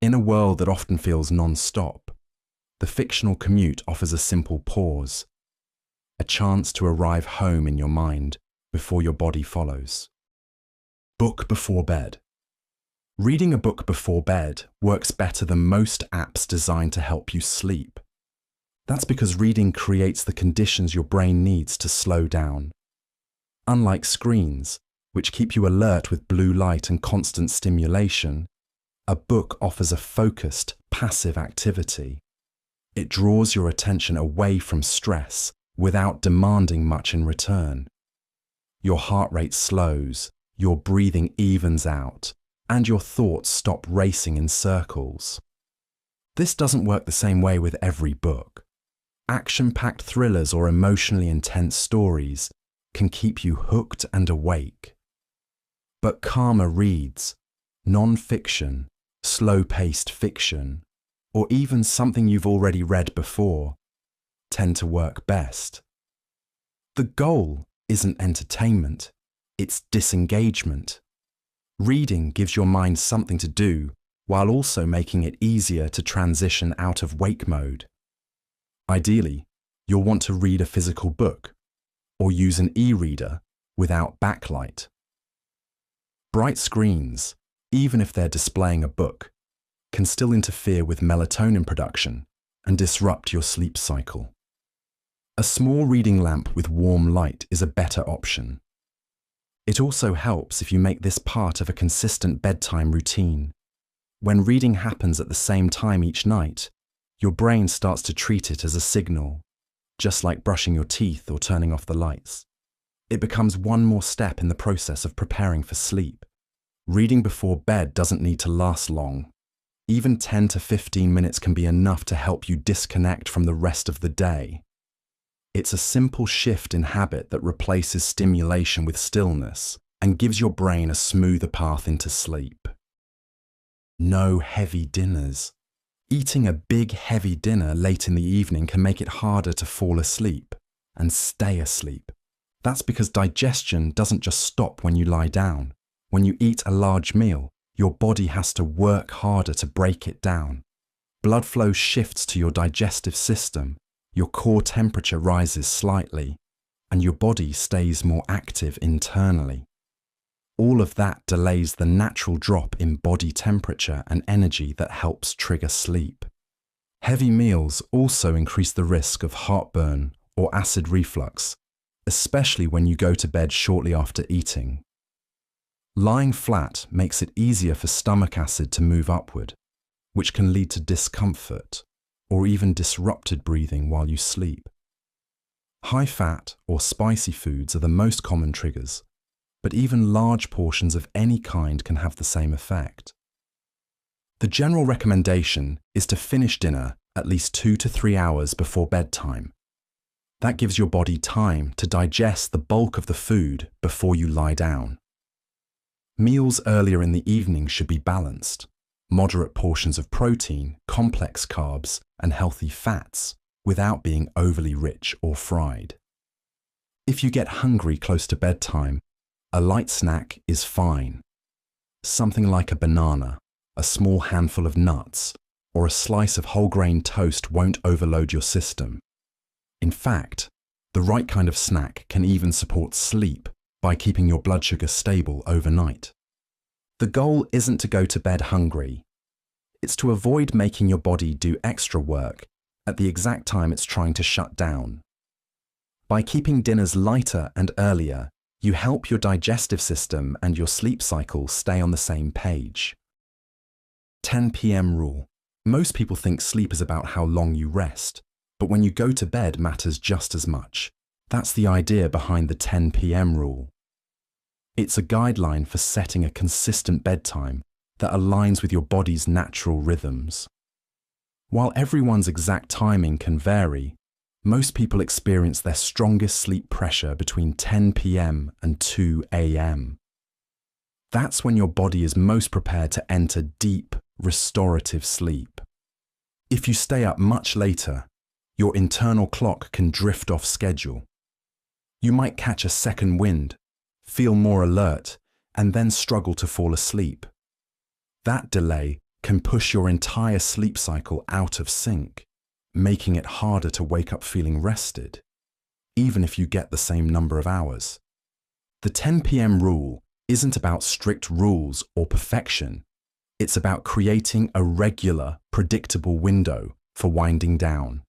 In a world that often feels non-stop, the fictional commute offers a simple pause, a chance to arrive home in your mind before your body follows. Book before bed. Reading a book before bed works better than most apps designed to help you sleep. That's because reading creates the conditions your brain needs to slow down. Unlike screens, which keep you alert with blue light and constant stimulation, a book offers a focused, passive activity. It draws your attention away from stress without demanding much in return. Your heart rate slows, your breathing evens out, and your thoughts stop racing in circles. This doesn't work the same way with every book. Action-packed thrillers or emotionally intense stories can keep you hooked and awake. But calmer reads, non-fiction, slow-paced fiction, or even something you've already read before, tend to work best. The goal isn't entertainment, it's disengagement. Reading gives your mind something to do while also making it easier to transition out of wake mode. Ideally, you'll want to read a physical book or use an e-reader without backlight. Bright screens, even if they're displaying a book, can still interfere with melatonin production and disrupt your sleep cycle. A small reading lamp with warm light is a better option. It also helps if you make this part of a consistent bedtime routine. When reading happens at the same time each night, your brain starts to treat it as a signal, just like brushing your teeth or turning off the lights. It becomes one more step in the process of preparing for sleep. Reading before bed doesn't need to last long. Even 10 to 15 minutes can be enough to help you disconnect from the rest of the day. It's a simple shift in habit that replaces stimulation with stillness and gives your brain a smoother path into sleep. No heavy dinners. Eating a big, heavy dinner late in the evening can make it harder to fall asleep and stay asleep. That's because digestion doesn't just stop when you lie down. When you eat a large meal, your body has to work harder to break it down. Blood flow shifts to your digestive system, your core temperature rises slightly, and your body stays more active internally. All of that delays the natural drop in body temperature and energy that helps trigger sleep. Heavy meals also increase the risk of heartburn or acid reflux, especially when you go to bed shortly after eating. Lying flat makes it easier for stomach acid to move upward, which can lead to discomfort or even disrupted breathing while you sleep. High-fat or spicy foods are the most common triggers, but even large portions of any kind can have the same effect. The general recommendation is to finish dinner at least 2 to 3 hours before bedtime. That gives your body time to digest the bulk of the food before you lie down. Meals earlier in the evening should be balanced. Moderate portions of protein, complex carbs, and healthy fats without being overly rich or fried. If you get hungry close to bedtime, a light snack is fine. Something like a banana, a small handful of nuts, or a slice of whole grain toast won't overload your system. In fact, the right kind of snack can even support sleep by keeping your blood sugar stable overnight. The goal isn't to go to bed hungry. It's to avoid making your body do extra work at the exact time it's trying to shut down. By keeping dinners lighter and earlier, you help your digestive system and your sleep cycle stay on the same page. 10 p.m. rule. Most people think sleep is about how long you rest, but when you go to bed matters just as much. That's the idea behind the 10 p.m. rule. It's a guideline for setting a consistent bedtime that aligns with your body's natural rhythms. While everyone's exact timing can vary, most people experience their strongest sleep pressure between 10 p.m. and 2 a.m. That's when your body is most prepared to enter deep, restorative sleep. If you stay up much later, your internal clock can drift off schedule. You might catch a second wind, feel more alert, and then struggle to fall asleep. That delay can push your entire sleep cycle out of sync, making it harder to wake up feeling rested, even if you get the same number of hours. The 10 p.m. rule isn't about strict rules or perfection. It's about creating a regular, predictable window for winding down.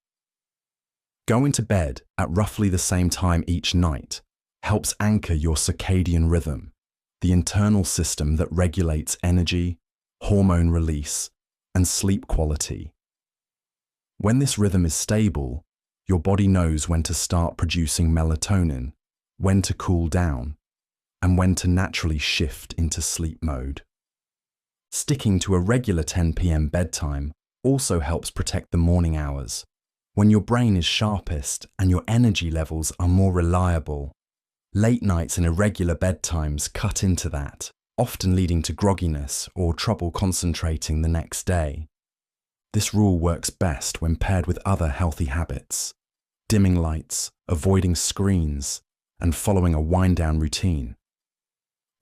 Going to bed at roughly the same time each night helps anchor your circadian rhythm, the internal system that regulates energy, hormone release, and sleep quality. When this rhythm is stable, your body knows when to start producing melatonin, when to cool down, and when to naturally shift into sleep mode. Sticking to a regular 10 p.m. bedtime also helps protect the morning hours, when your brain is sharpest and your energy levels are more reliable. Late nights and irregular bedtimes cut into that, often leading to grogginess or trouble concentrating the next day. This rule works best when paired with other healthy habits: dimming lights, avoiding screens, and following a wind-down routine.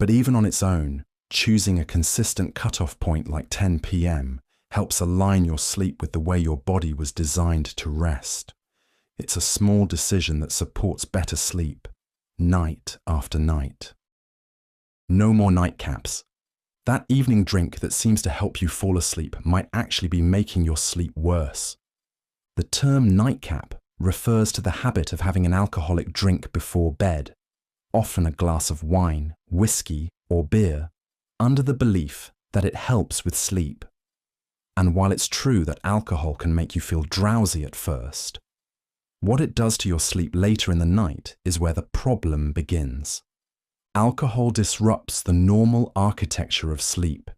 But even on its own, choosing a consistent cutoff point like 10 p.m. helps align your sleep with the way your body was designed to rest. It's a small decision that supports better sleep, night after night. No more nightcaps. That evening drink that seems to help you fall asleep might actually be making your sleep worse. The term nightcap refers to the habit of having an alcoholic drink before bed, often a glass of wine, whiskey, or beer, under the belief that it helps with sleep. And while it's true that alcohol can make you feel drowsy at first, what it does to your sleep later in the night is where the problem begins. Alcohol disrupts the normal architecture of sleep.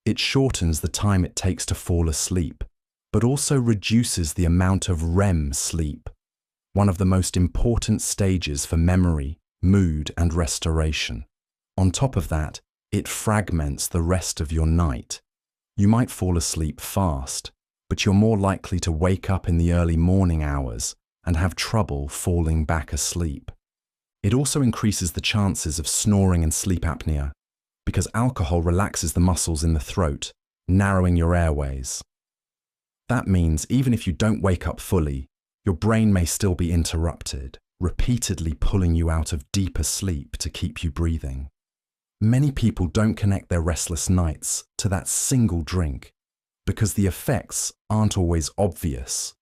It shortens the time it takes to fall asleep, but also reduces the amount of REM sleep, one of the most important stages for memory, mood, and restoration. On top of that, it fragments the rest of your night. You might fall asleep fast, but you're more likely to wake up in the early morning hours and have trouble falling back asleep. It also increases the chances of snoring and sleep apnea, because alcohol relaxes the muscles in the throat, narrowing your airways. That means even if you don't wake up fully, your brain may still be interrupted, repeatedly pulling you out of deeper sleep to keep you breathing. Many people don't connect their restless nights to that single drink because the effects aren't always obvious.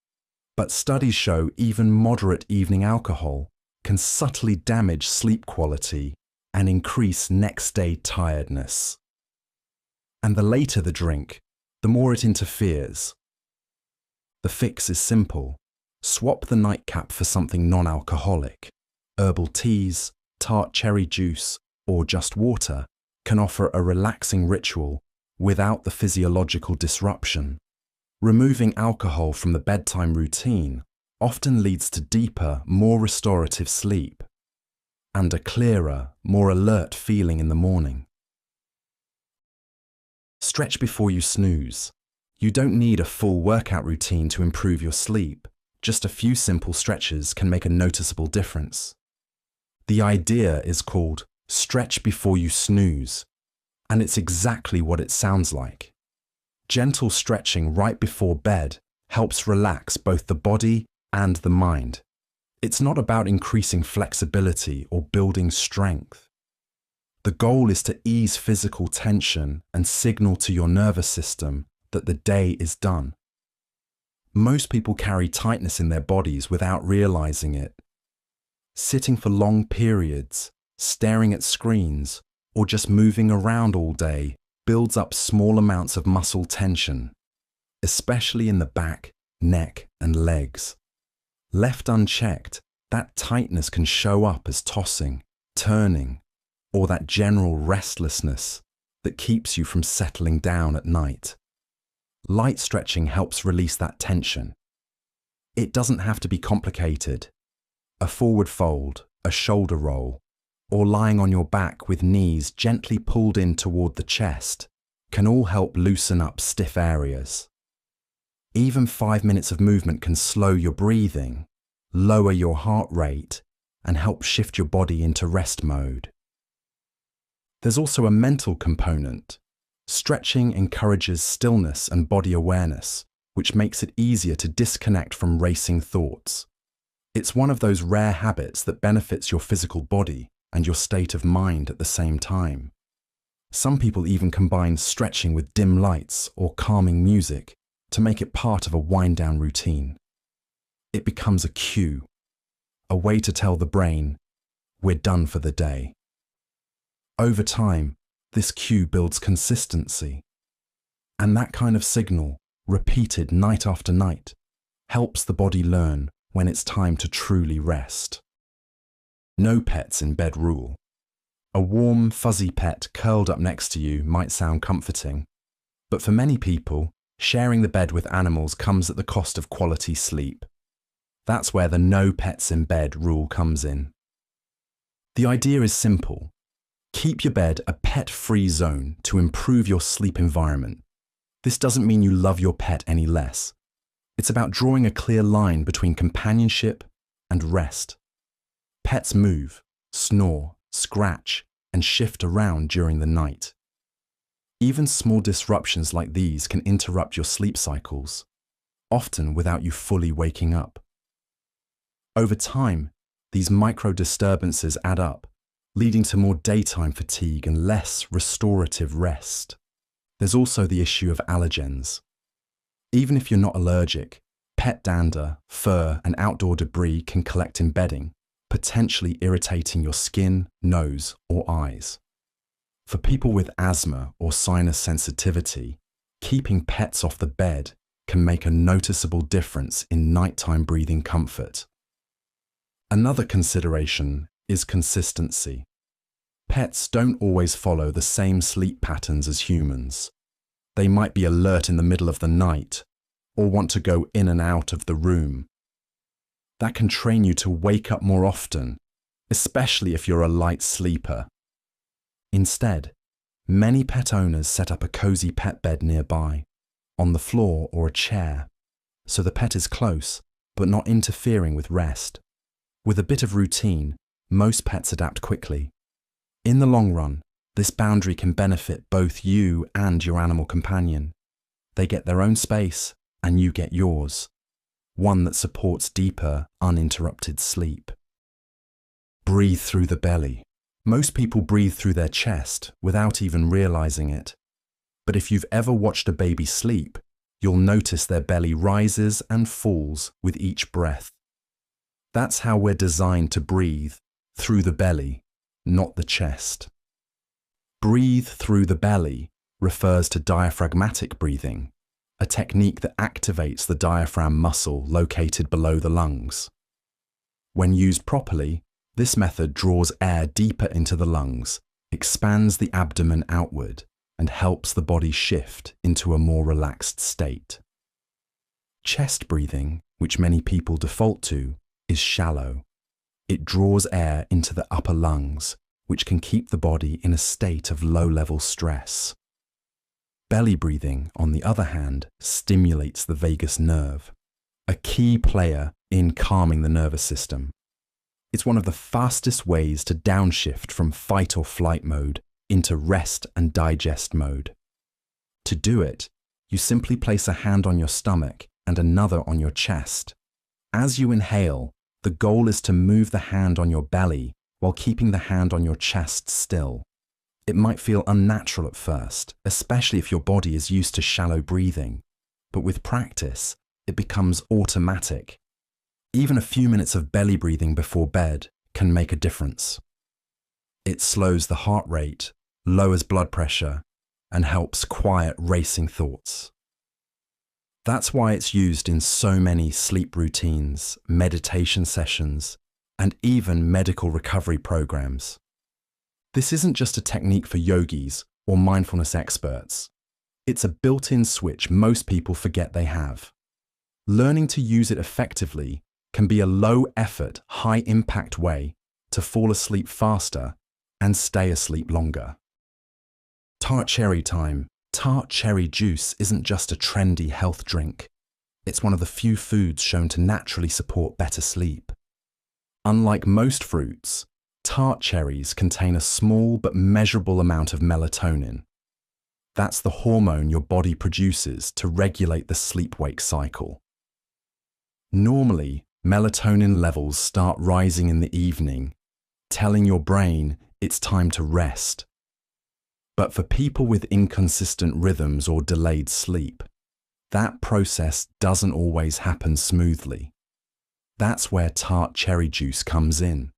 But studies show even moderate evening alcohol can subtly damage sleep quality and increase next-day tiredness. And the later the drink, the more it interferes. The fix is simple. Swap the nightcap for something non-alcoholic. Herbal teas, tart cherry juice, or just water can offer a relaxing ritual without the physiological disruption. Removing alcohol from the bedtime routine often leads to deeper, more restorative sleep and a clearer, more alert feeling in the morning. Stretch before you snooze. You don't need a full workout routine to improve your sleep. Just a few simple stretches can make a noticeable difference. The idea is called stretch before you snooze, and it's exactly what it sounds like. Gentle stretching right before bed helps relax both the body and the mind. It's not about increasing flexibility or building strength. The goal is to ease physical tension and signal to your nervous system that the day is done. Most people carry tightness in their bodies without realizing it. Sitting for long periods, staring at screens, or just moving around all day builds up small amounts of muscle tension, especially in the back, neck, and legs. Left unchecked, that tightness can show up as tossing, turning, or that general restlessness that keeps you from settling down at night. Light stretching helps release that tension. It doesn't have to be complicated. A forward fold, a shoulder roll, or lying on your back with knees gently pulled in toward the chest can all help loosen up stiff areas. Even 5 minutes of movement can slow your breathing, lower your heart rate, and help shift your body into rest mode. There's also a mental component. Stretching encourages stillness and body awareness, which makes it easier to disconnect from racing thoughts. It's one of those rare habits that benefits your physical body and your state of mind at the same time. Some people even combine stretching with dim lights or calming music to make it part of a wind-down routine. It becomes a cue, a way to tell the brain, we're done for the day. Over time, this cue builds consistency. And that kind of signal, repeated night after night, helps the body learn when it's time to truly rest. No pets in bed rule. A warm, fuzzy pet curled up next to you might sound comforting, but for many people, sharing the bed with animals comes at the cost of quality sleep. That's where the no pets in bed rule comes in. The idea is simple. Keep your bed a pet-free zone to improve your sleep environment. This doesn't mean you love your pet any less. It's about drawing a clear line between companionship and rest. Pets move, snore, scratch, and shift around during the night. Even small disruptions like these can interrupt your sleep cycles, often without you fully waking up. Over time, these micro-disturbances add up, leading to more daytime fatigue and less restorative rest. There's also the issue of allergens. Even if you're not allergic, pet dander, fur, and outdoor debris can collect in bedding, potentially irritating your skin, nose, or eyes. For people with asthma or sinus sensitivity, keeping pets off the bed can make a noticeable difference in nighttime breathing comfort. Another consideration is consistency. Pets don't always follow the same sleep patterns as humans. They might be alert in the middle of the night or want to go in and out of the room. That can train you to wake up more often, especially if you're a light sleeper. Instead, many pet owners set up a cozy pet bed nearby, on the floor or a chair, so the pet is close but not interfering with rest. With a bit of routine, most pets adapt quickly. In the long run, this boundary can benefit both you and your animal companion. They get their own space and you get yours, one that supports deeper, uninterrupted sleep. Breathe through the belly. Most people breathe through their chest without even realizing it. But if you've ever watched a baby sleep, you'll notice their belly rises and falls with each breath. That's how we're designed to breathe, through the belly, not the chest. Breathe through the belly refers to diaphragmatic breathing, a technique that activates the diaphragm muscle located below the lungs. When used properly, this method draws air deeper into the lungs, expands the abdomen outward, and helps the body shift into a more relaxed state. Chest breathing, which many people default to, is shallow. It draws air into the upper lungs, which can keep the body in a state of low-level stress. Belly breathing, on the other hand, stimulates the vagus nerve, a key player in calming the nervous system. It's one of the fastest ways to downshift from fight or flight mode into rest and digest mode. To do it, you simply place a hand on your stomach and another on your chest. As you inhale, the goal is to move the hand on your belly while keeping the hand on your chest still. It might feel unnatural at first, especially if your body is used to shallow breathing, but with practice, it becomes automatic. Even a few minutes of belly breathing before bed can make a difference. It slows the heart rate, lowers blood pressure, and helps quiet racing thoughts. That's why it's used in so many sleep routines, meditation sessions, and even medical recovery programs. This isn't just a technique for yogis or mindfulness experts. It's a built-in switch most people forget they have. Learning to use it effectively can be a low-effort, high-impact way to fall asleep faster and stay asleep longer. Tart cherry time. Tart cherry juice isn't just a trendy health drink. It's one of the few foods shown to naturally support better sleep. Unlike most fruits, tart cherries contain a small but measurable amount of melatonin. That's the hormone your body produces to regulate the sleep-wake cycle. Normally, melatonin levels start rising in the evening, telling your brain it's time to rest. But for people with inconsistent rhythms or delayed sleep, that process doesn't always happen smoothly. That's where tart cherry juice comes in.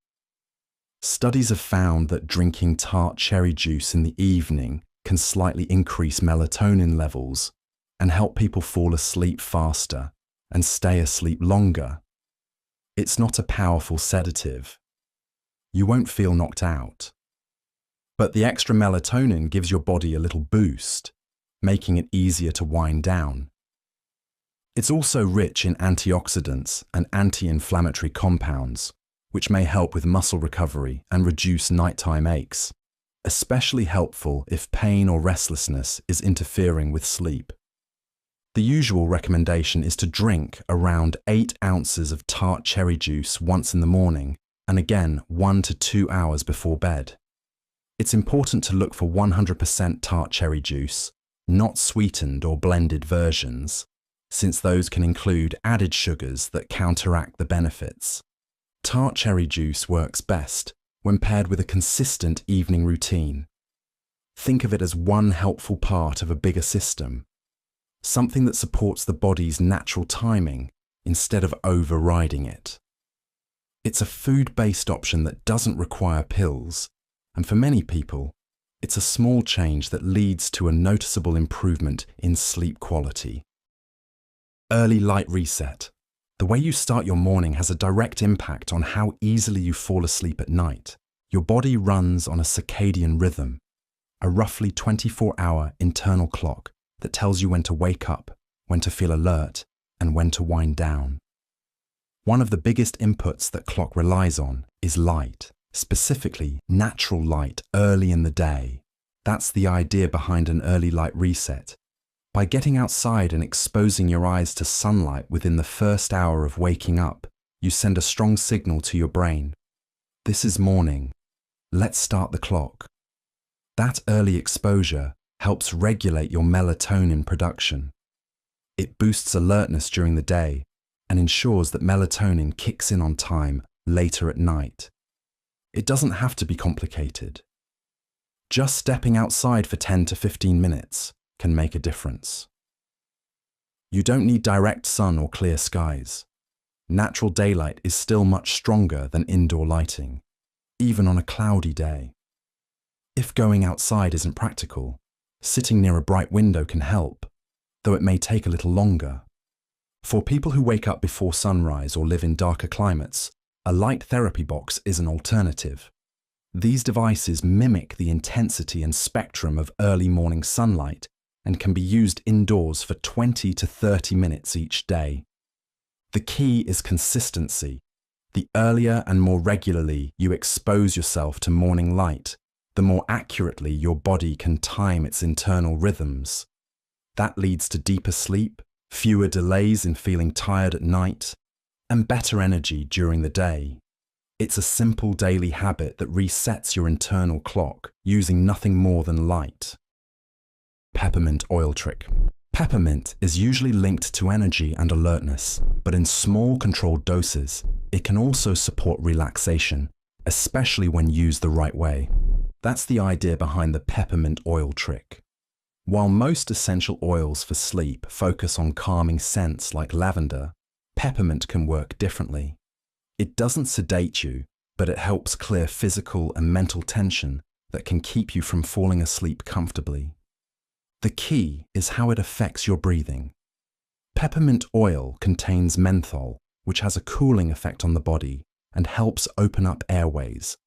Studies have found that drinking tart cherry juice in the evening can slightly increase melatonin levels and help people fall asleep faster and stay asleep longer. It's not a powerful sedative. You won't feel knocked out. But the extra melatonin gives your body a little boost, making it easier to wind down. It's also rich in antioxidants and anti-inflammatory compounds, which may help with muscle recovery and reduce nighttime aches, especially helpful if pain or restlessness is interfering with sleep. The usual recommendation is to drink around 8 ounces of tart cherry juice once in the morning and again 1 to 2 hours before bed. It's important to look for 100% tart cherry juice, not sweetened or blended versions, since those can include added sugars that counteract the benefits. Tart cherry juice works best when paired with a consistent evening routine. Think of it as one helpful part of a bigger system, something that supports the body's natural timing instead of overriding it. It's a food-based option that doesn't require pills, and for many people, it's a small change that leads to a noticeable improvement in sleep quality. Early light reset. The way you start your morning has a direct impact on how easily you fall asleep at night. Your body runs on a circadian rhythm, a roughly 24-hour internal clock that tells you when to wake up, when to feel alert, and when to wind down. One of the biggest inputs that clock relies on is light, specifically natural light early in the day. That's the idea behind an early light reset. By getting outside and exposing your eyes to sunlight within the first hour of waking up, you send a strong signal to your brain. This is morning. Let's start the clock. That early exposure helps regulate your melatonin production. It boosts alertness during the day and ensures that melatonin kicks in on time later at night. It doesn't have to be complicated. Just stepping outside for 10 to 15 minutes can make a difference. You don't need direct sun or clear skies. Natural daylight is still much stronger than indoor lighting, even on a cloudy day. If going outside isn't practical, sitting near a bright window can help, though it may take a little longer. For people who wake up before sunrise or live in darker climates, a light therapy box is an alternative. These devices mimic the intensity and spectrum of early morning sunlight and can be used indoors for 20 to 30 minutes each day. The key is consistency. The earlier and more regularly you expose yourself to morning light, the more accurately your body can time its internal rhythms. That leads to deeper sleep, fewer delays in feeling tired at night, and better energy during the day. It's a simple daily habit that resets your internal clock using nothing more than light. Peppermint oil trick. Peppermint is usually linked to energy and alertness, but in small controlled doses, it can also support relaxation, especially when used the right way. That's the idea behind the peppermint oil trick. While most essential oils for sleep focus on calming scents like lavender, peppermint can work differently. It doesn't sedate you, but it helps clear physical and mental tension that can keep you from falling asleep comfortably. The key is how it affects your breathing. Peppermint oil contains menthol, which has a cooling effect on the body and helps open up airways.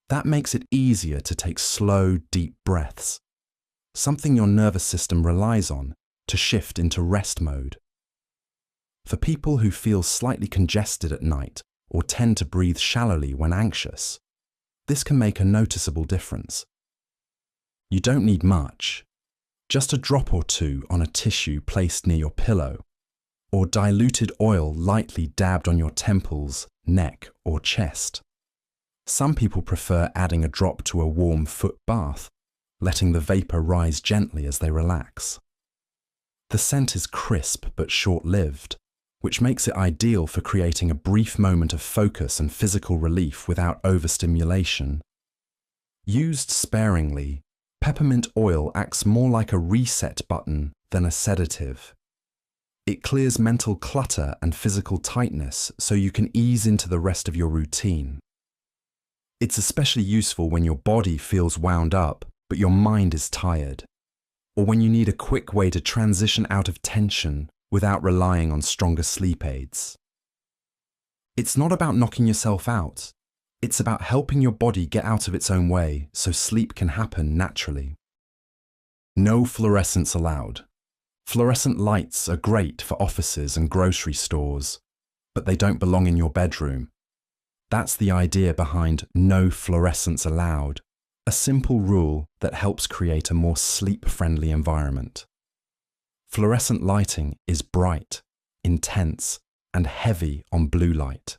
That makes it easier to take slow, deep breaths, something your nervous system relies on to shift into rest mode. For people who feel slightly congested at night or tend to breathe shallowly when anxious, this can make a noticeable difference. You don't need much. Just a drop or two on a tissue placed near your pillow, or diluted oil lightly dabbed on your temples, neck, or chest. Some people prefer adding a drop to a warm foot bath, letting the vapor rise gently as they relax. The scent is crisp but short-lived, which makes it ideal for creating a brief moment of focus and physical relief without overstimulation. Used sparingly, peppermint oil acts more like a reset button than a sedative. It clears mental clutter and physical tightness so you can ease into the rest of your routine. It's especially useful when your body feels wound up, but your mind is tired, or when you need a quick way to transition out of tension without relying on stronger sleep aids. It's not about knocking yourself out. It's about helping your body get out of its own way so sleep can happen naturally. No fluorescence allowed. Fluorescent lights are great for offices and grocery stores, but they don't belong in your bedroom. That's the idea behind no fluorescence allowed, a simple rule that helps create a more sleep-friendly environment. Fluorescent lighting is bright, intense, and heavy on blue light,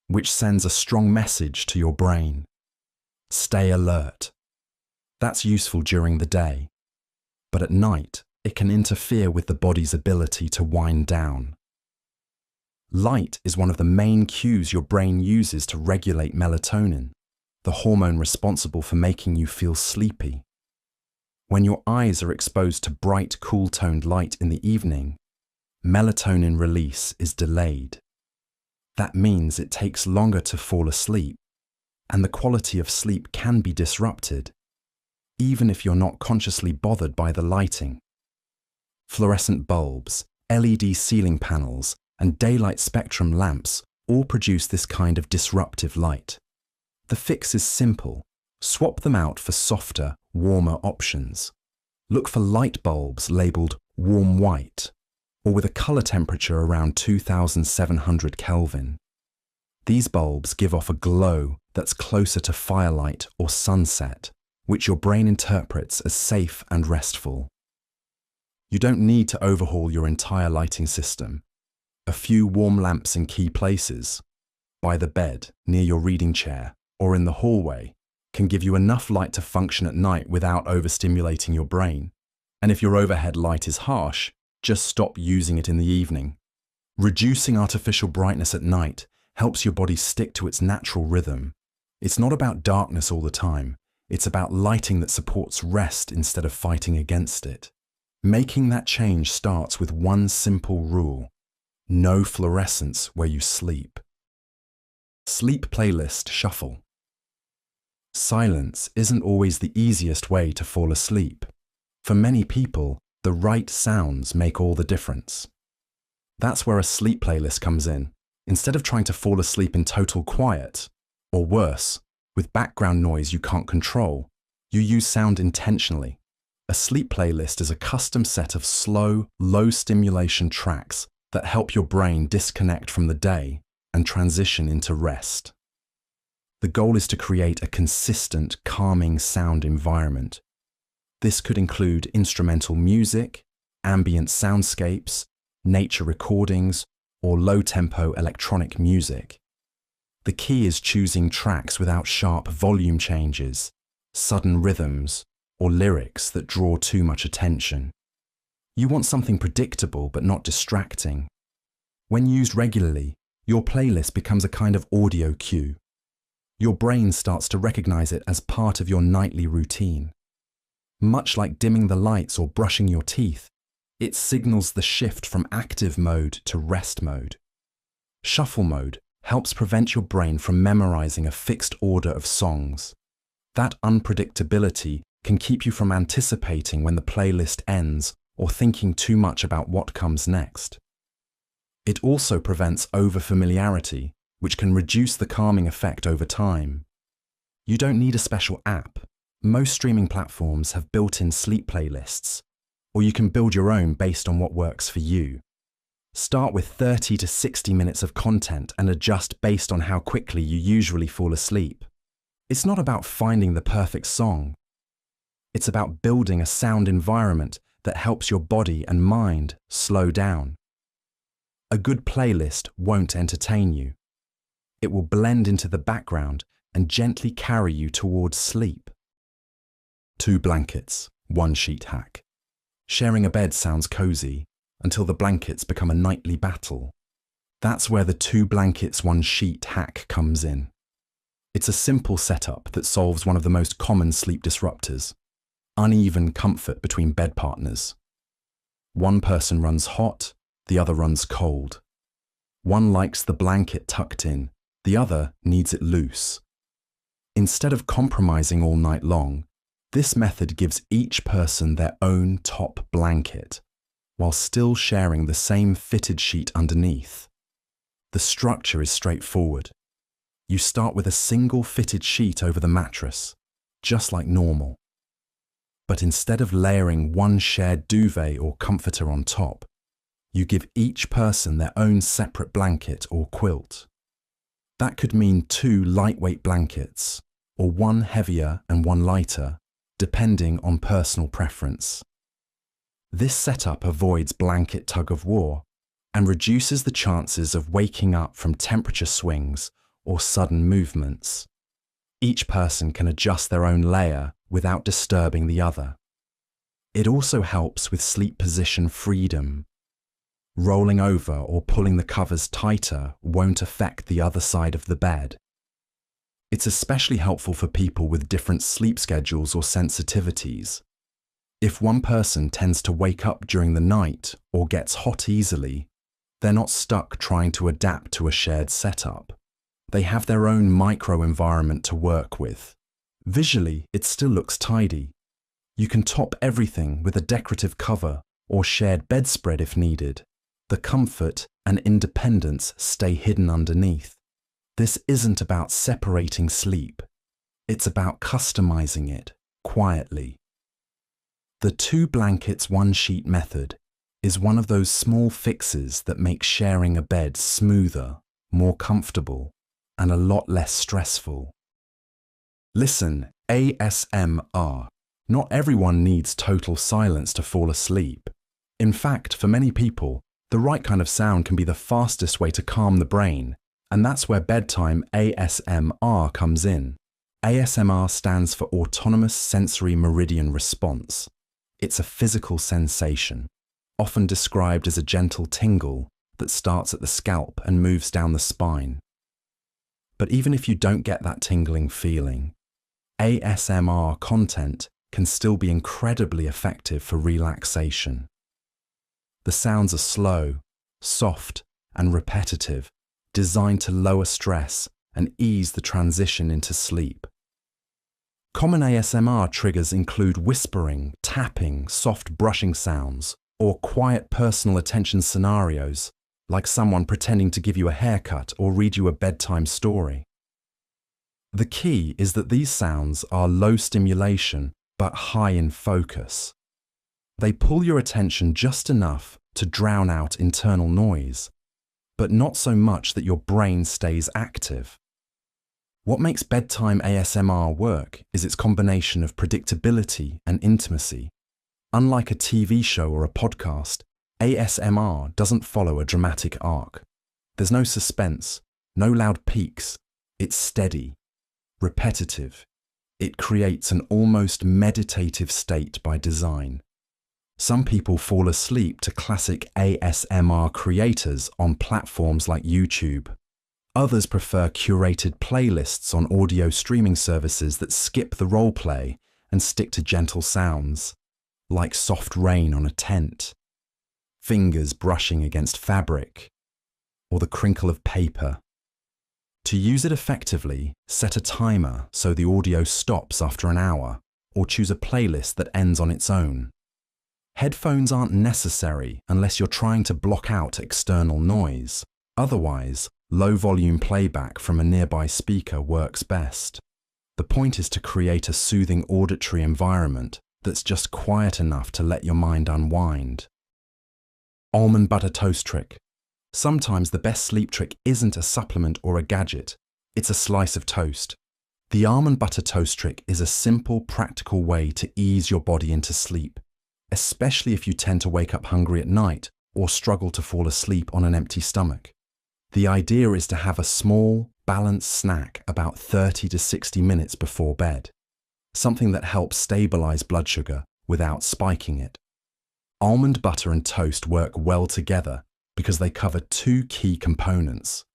which sends a strong message to your brain. Stay alert. That's useful during the day, but at night it can interfere with the body's ability to wind down. Light is one of the main cues your brain uses to regulate melatonin, the hormone responsible for making you feel sleepy. When your eyes are exposed to bright, cool-toned light in the evening, melatonin release is delayed. That means it takes longer to fall asleep, and the quality of sleep can be disrupted, even if you're not consciously bothered by the lighting. Fluorescent bulbs, LED ceiling panels, and daylight spectrum lamps all produce this kind of disruptive light. The fix is simple. Swap them out for softer, warmer options. Look for light bulbs labelled warm white or with a colour temperature around 2700 Kelvin. These bulbs give off a glow that's closer to firelight or sunset, which your brain interprets as safe and restful. You don't need to overhaul your entire lighting system. A few warm lamps in key places, by the bed, near your reading chair, or in the hallway, can give you enough light to function at night without overstimulating your brain. And if your overhead light is harsh, just stop using it in the evening. Reducing artificial brightness at night helps your body stick to its natural rhythm. It's not about darkness all the time. It's about lighting that supports rest instead of fighting against it. Making that change starts with one simple rule: no fluorescence where you sleep. Sleep playlist shuffle. Silence isn't always the easiest way to fall asleep. For many people, the right sounds make all the difference. That's where a sleep playlist comes in. Instead of trying to fall asleep in total quiet, or worse, with background noise you can't control, you use sound intentionally. A sleep playlist is a custom set of slow, low-stimulation tracks that help your brain disconnect from the day and transition into rest. The goal is to create a consistent, calming sound environment. This could include instrumental music, ambient soundscapes, nature recordings, or low-tempo electronic music. The key is choosing tracks without sharp volume changes, sudden rhythms, or lyrics that draw too much attention. You want something predictable but not distracting. When used regularly, your playlist becomes a kind of audio cue. Your brain starts to recognize it as part of your nightly routine. Much like dimming the lights or brushing your teeth, it signals the shift from active mode to rest mode. Shuffle mode helps prevent your brain from memorizing a fixed order of songs. That unpredictability can keep you from anticipating when the playlist ends or thinking too much about what comes next. It also prevents overfamiliarity, which can reduce the calming effect over time. You don't need a special app. Most streaming platforms have built-in sleep playlists, or you can build your own based on what works for you. Start with 30 to 60 minutes of content and adjust based on how quickly you usually fall asleep. It's not about finding the perfect song. It's about building a sound environment that helps your body and mind slow down. A good playlist won't entertain you. It will blend into the background and gently carry you towards sleep. 2 blankets, 1 sheet hack. Sharing a bed sounds cozy until the blankets become a nightly battle. That's where the 2 blankets, 1 sheet hack comes in. It's a simple setup that solves one of the most common sleep disruptors: uneven comfort between bed partners. One person runs hot, the other runs cold. One likes the blanket tucked in, the other needs it loose. Instead of compromising all night long, this method gives each person their own top blanket, while still sharing the same fitted sheet underneath. The structure is straightforward. You start with a single fitted sheet over the mattress, just like normal. But instead of layering one shared duvet or comforter on top, you give each person their own separate blanket or quilt. That could mean 2 lightweight blankets, or 1 heavier and 1 lighter, depending on personal preference. This setup avoids blanket tug-of-war and reduces the chances of waking up from temperature swings or sudden movements. Each person can adjust their own layer without disturbing the other. It also helps with sleep position freedom. Rolling over or pulling the covers tighter won't affect the other side of the bed. It's especially helpful for people with different sleep schedules or sensitivities. If one person tends to wake up during the night or gets hot easily, they're not stuck trying to adapt to a shared setup. They have their own micro-environment to work with. Visually, it still looks tidy. You can top everything with a decorative cover or shared bedspread if needed. The comfort and independence stay hidden underneath. This isn't about separating sleep. It's about customizing it quietly. The two blankets, one sheet method is one of those small fixes that make sharing a bed smoother, more comfortable, and a lot less stressful. Listen, ASMR. Not everyone needs total silence to fall asleep. In fact, for many people, the right kind of sound can be the fastest way to calm the brain, and that's where bedtime ASMR comes in. ASMR stands for Autonomous Sensory Meridian Response. It's a physical sensation, often described as a gentle tingle that starts at the scalp and moves down the spine. But even if you don't get that tingling feeling, ASMR content can still be incredibly effective for relaxation. The sounds are slow, soft, and repetitive, designed to lower stress and ease the transition into sleep. Common ASMR triggers include whispering, tapping, soft brushing sounds, or quiet personal attention scenarios, like someone pretending to give you a haircut or read you a bedtime story. The key is that these sounds are low stimulation but high in focus. They pull your attention just enough to drown out internal noise, but not so much that your brain stays active. What makes bedtime ASMR work is its combination of predictability and intimacy. Unlike a TV show or a podcast, ASMR doesn't follow a dramatic arc. There's no suspense, no loud peaks. It's steady, repetitive. It creates an almost meditative state by design. Some people fall asleep to classic ASMR creators on platforms like YouTube. Others prefer curated playlists on audio streaming services that skip the role play and stick to gentle sounds, like soft rain on a tent, fingers brushing against fabric, or the crinkle of paper. To use it effectively, set a timer so the audio stops after an hour, or choose a playlist that ends on its own. Headphones aren't necessary unless you're trying to block out external noise. Otherwise, low-volume playback from a nearby speaker works best. The point is to create a soothing auditory environment that's just quiet enough to let your mind unwind. Almond butter toast trick. Sometimes the best sleep trick isn't a supplement or a gadget, it's a slice of toast. The almond butter toast trick is a simple, practical way to ease your body into sleep, especially if you tend to wake up hungry at night or struggle to fall asleep on an empty stomach. The idea is to have a small, balanced snack about 30 to 60 minutes before bed, something that helps stabilize blood sugar without spiking it. Almond butter and toast work well together because they cover two key components.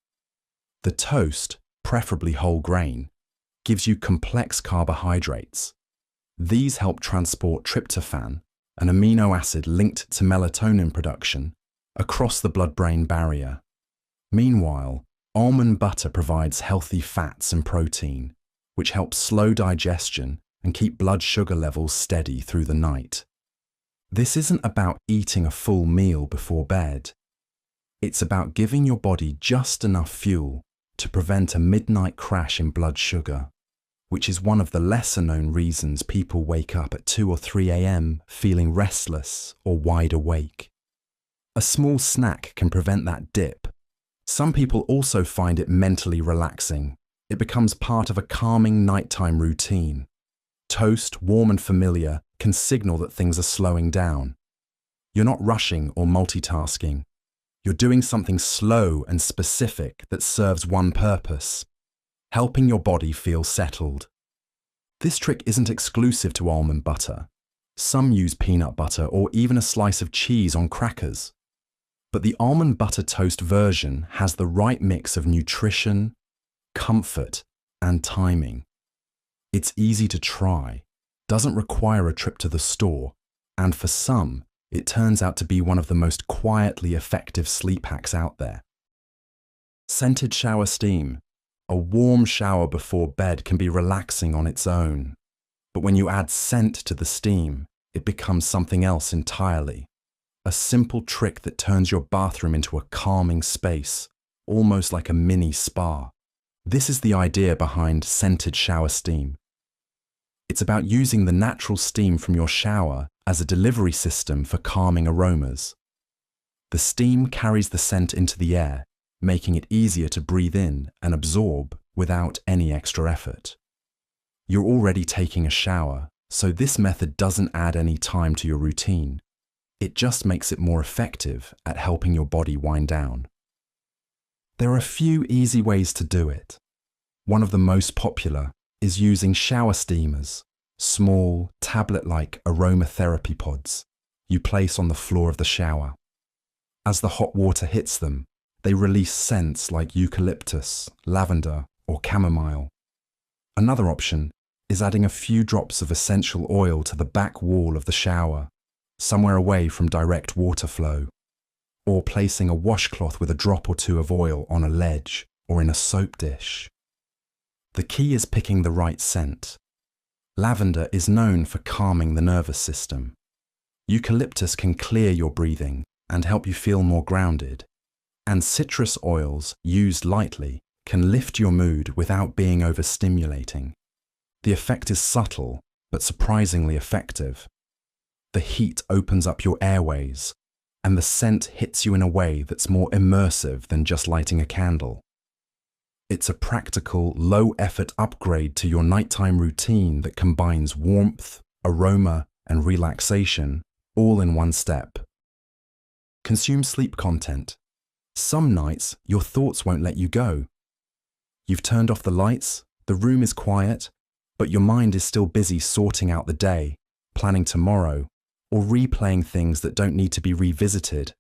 The toast, preferably whole grain, gives you complex carbohydrates. These help transport tryptophan, an amino acid linked to melatonin production, across the blood-brain barrier. Meanwhile, almond butter provides healthy fats and protein, which helps slow digestion and keep blood sugar levels steady through the night. This isn't about eating a full meal before bed. It's about giving your body just enough fuel to prevent a midnight crash in blood sugar, which is one of the lesser-known reasons people wake up at 2 or 3 a.m. feeling restless or wide awake. A small snack can prevent that dip. Some people also find it mentally relaxing. It becomes part of a calming nighttime routine. Toast, warm and familiar, can signal that things are slowing down. You're not rushing or multitasking. You're doing something slow and specific that serves one purpose: helping your body feel settled. This trick isn't exclusive to almond butter. Some use peanut butter or even a slice of cheese on crackers. But the almond butter toast version has the right mix of nutrition, comfort, and timing. It's easy to try, doesn't require a trip to the store, and for some, it turns out to be one of the most quietly effective sleep hacks out there. Scented shower steam. A warm shower before bed can be relaxing on its own, but when you add scent to the steam, it becomes something else entirely. A simple trick that turns your bathroom into a calming space, almost like a mini spa. This is the idea behind scented shower steam. It's about using the natural steam from your shower as a delivery system for calming aromas. The steam carries the scent into the air, making it easier to breathe in and absorb without any extra effort. You're already taking a shower, so this method doesn't add any time to your routine. It just makes it more effective at helping your body wind down. There are a few easy ways to do it. One of the most popular is using shower steamers, small, tablet-like aromatherapy pods you place on the floor of the shower. As the hot water hits them, they release scents like eucalyptus, lavender, or chamomile. Another option is adding a few drops of essential oil to the back wall of the shower, somewhere away from direct water flow, or placing a washcloth with a drop or two of oil on a ledge or in a soap dish. The key is picking the right scent. Lavender is known for calming the nervous system. Eucalyptus can clear your breathing and help you feel more grounded. And citrus oils, used lightly, can lift your mood without being overstimulating. The effect is subtle, but surprisingly effective. The heat opens up your airways, and the scent hits you in a way that's more immersive than just lighting a candle. It's a practical, low-effort upgrade to your nighttime routine that combines warmth, aroma, and relaxation, all in one step. Consume sleep content. Some nights, your thoughts won't let you go. You've turned off the lights, the room is quiet, but your mind is still busy sorting out the day, planning tomorrow, or replaying things that don't need to be revisited.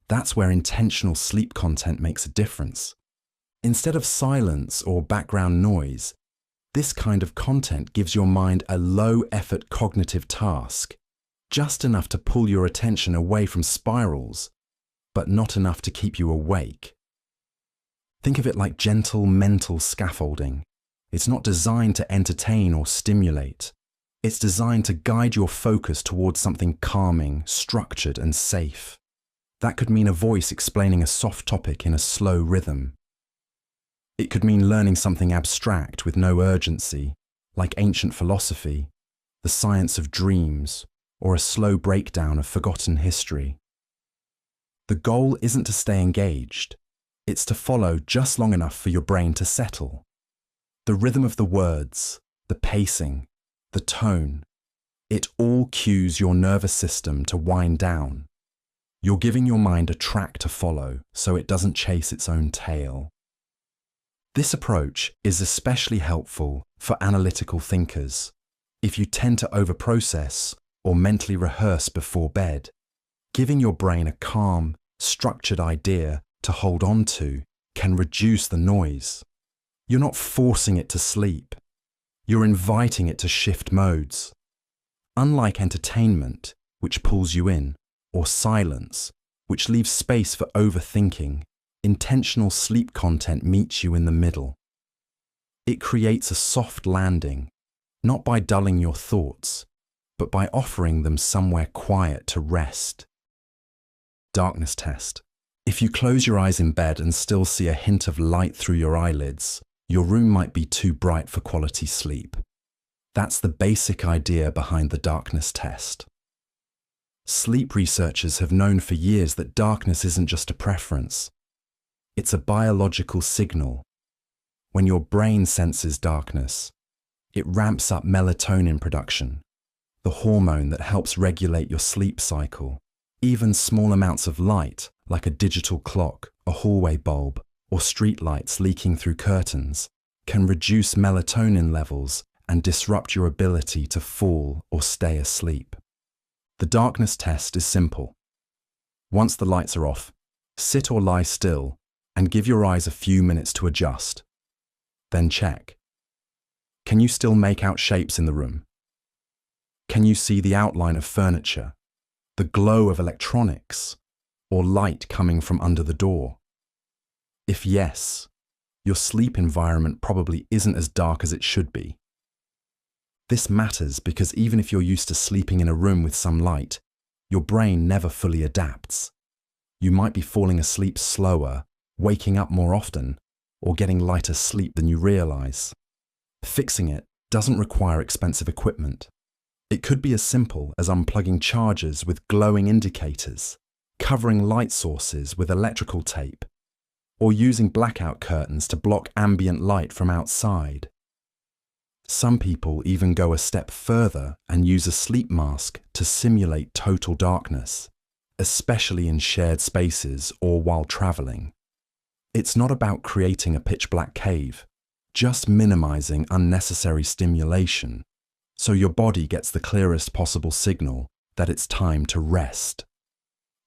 That's where intentional sleep content makes a difference. Instead of silence or background noise, this kind of content gives your mind a low-effort cognitive task, just enough to pull your attention away from spirals, but not enough to keep you awake. Think of it like gentle mental scaffolding. It's not designed to entertain or stimulate. It's designed to guide your focus towards something calming, structured, and safe. That could mean a voice explaining a soft topic in a slow rhythm. It could mean learning something abstract with no urgency, like ancient philosophy, the science of dreams, or a slow breakdown of forgotten history. The goal isn't to stay engaged. It's to follow just long enough for your brain to settle. The rhythm of the words, the pacing, the tone, it all cues your nervous system to wind down. You're giving your mind a track to follow so it doesn't chase its own tail. This approach is especially helpful for analytical thinkers. If you tend to overprocess or mentally rehearse before bed, giving your brain a calm, structured idea to hold on to can reduce the noise. You're not forcing it to sleep. You're inviting it to shift modes. Unlike entertainment, which pulls you in, or silence, which leaves space for overthinking, intentional sleep content meets you in the middle. It creates a soft landing, not by dulling your thoughts, but by offering them somewhere quiet to rest. Darkness test. If you close your eyes in bed and still see a hint of light through your eyelids, your room might be too bright for quality sleep. That's the basic idea behind the darkness test. Sleep researchers have known for years that darkness isn't just a preference. It's a biological signal. When your brain senses darkness, it ramps up melatonin production, the hormone that helps regulate your sleep cycle. Even small amounts of light, like a digital clock, a hallway bulb, or street lights leaking through curtains, can reduce melatonin levels and disrupt your ability to fall or stay asleep. The darkness test is simple. Once the lights are off, sit or lie still and give your eyes a few minutes to adjust. Then check. Can you still make out shapes in the room? Can you see the outline of furniture, the glow of electronics, or light coming from under the door? If yes, your sleep environment probably isn't as dark as it should be. This matters because even if you're used to sleeping in a room with some light, your brain never fully adapts. You might be falling asleep slower, waking up more often, or getting lighter sleep than you realize. Fixing it doesn't require expensive equipment. It could be as simple as unplugging chargers with glowing indicators, covering light sources with electrical tape, or using blackout curtains to block ambient light from outside. Some people even go a step further and use a sleep mask to simulate total darkness, especially in shared spaces or while traveling. It's not about creating a pitch-black cave, just minimizing unnecessary stimulation, so your body gets the clearest possible signal that it's time to rest.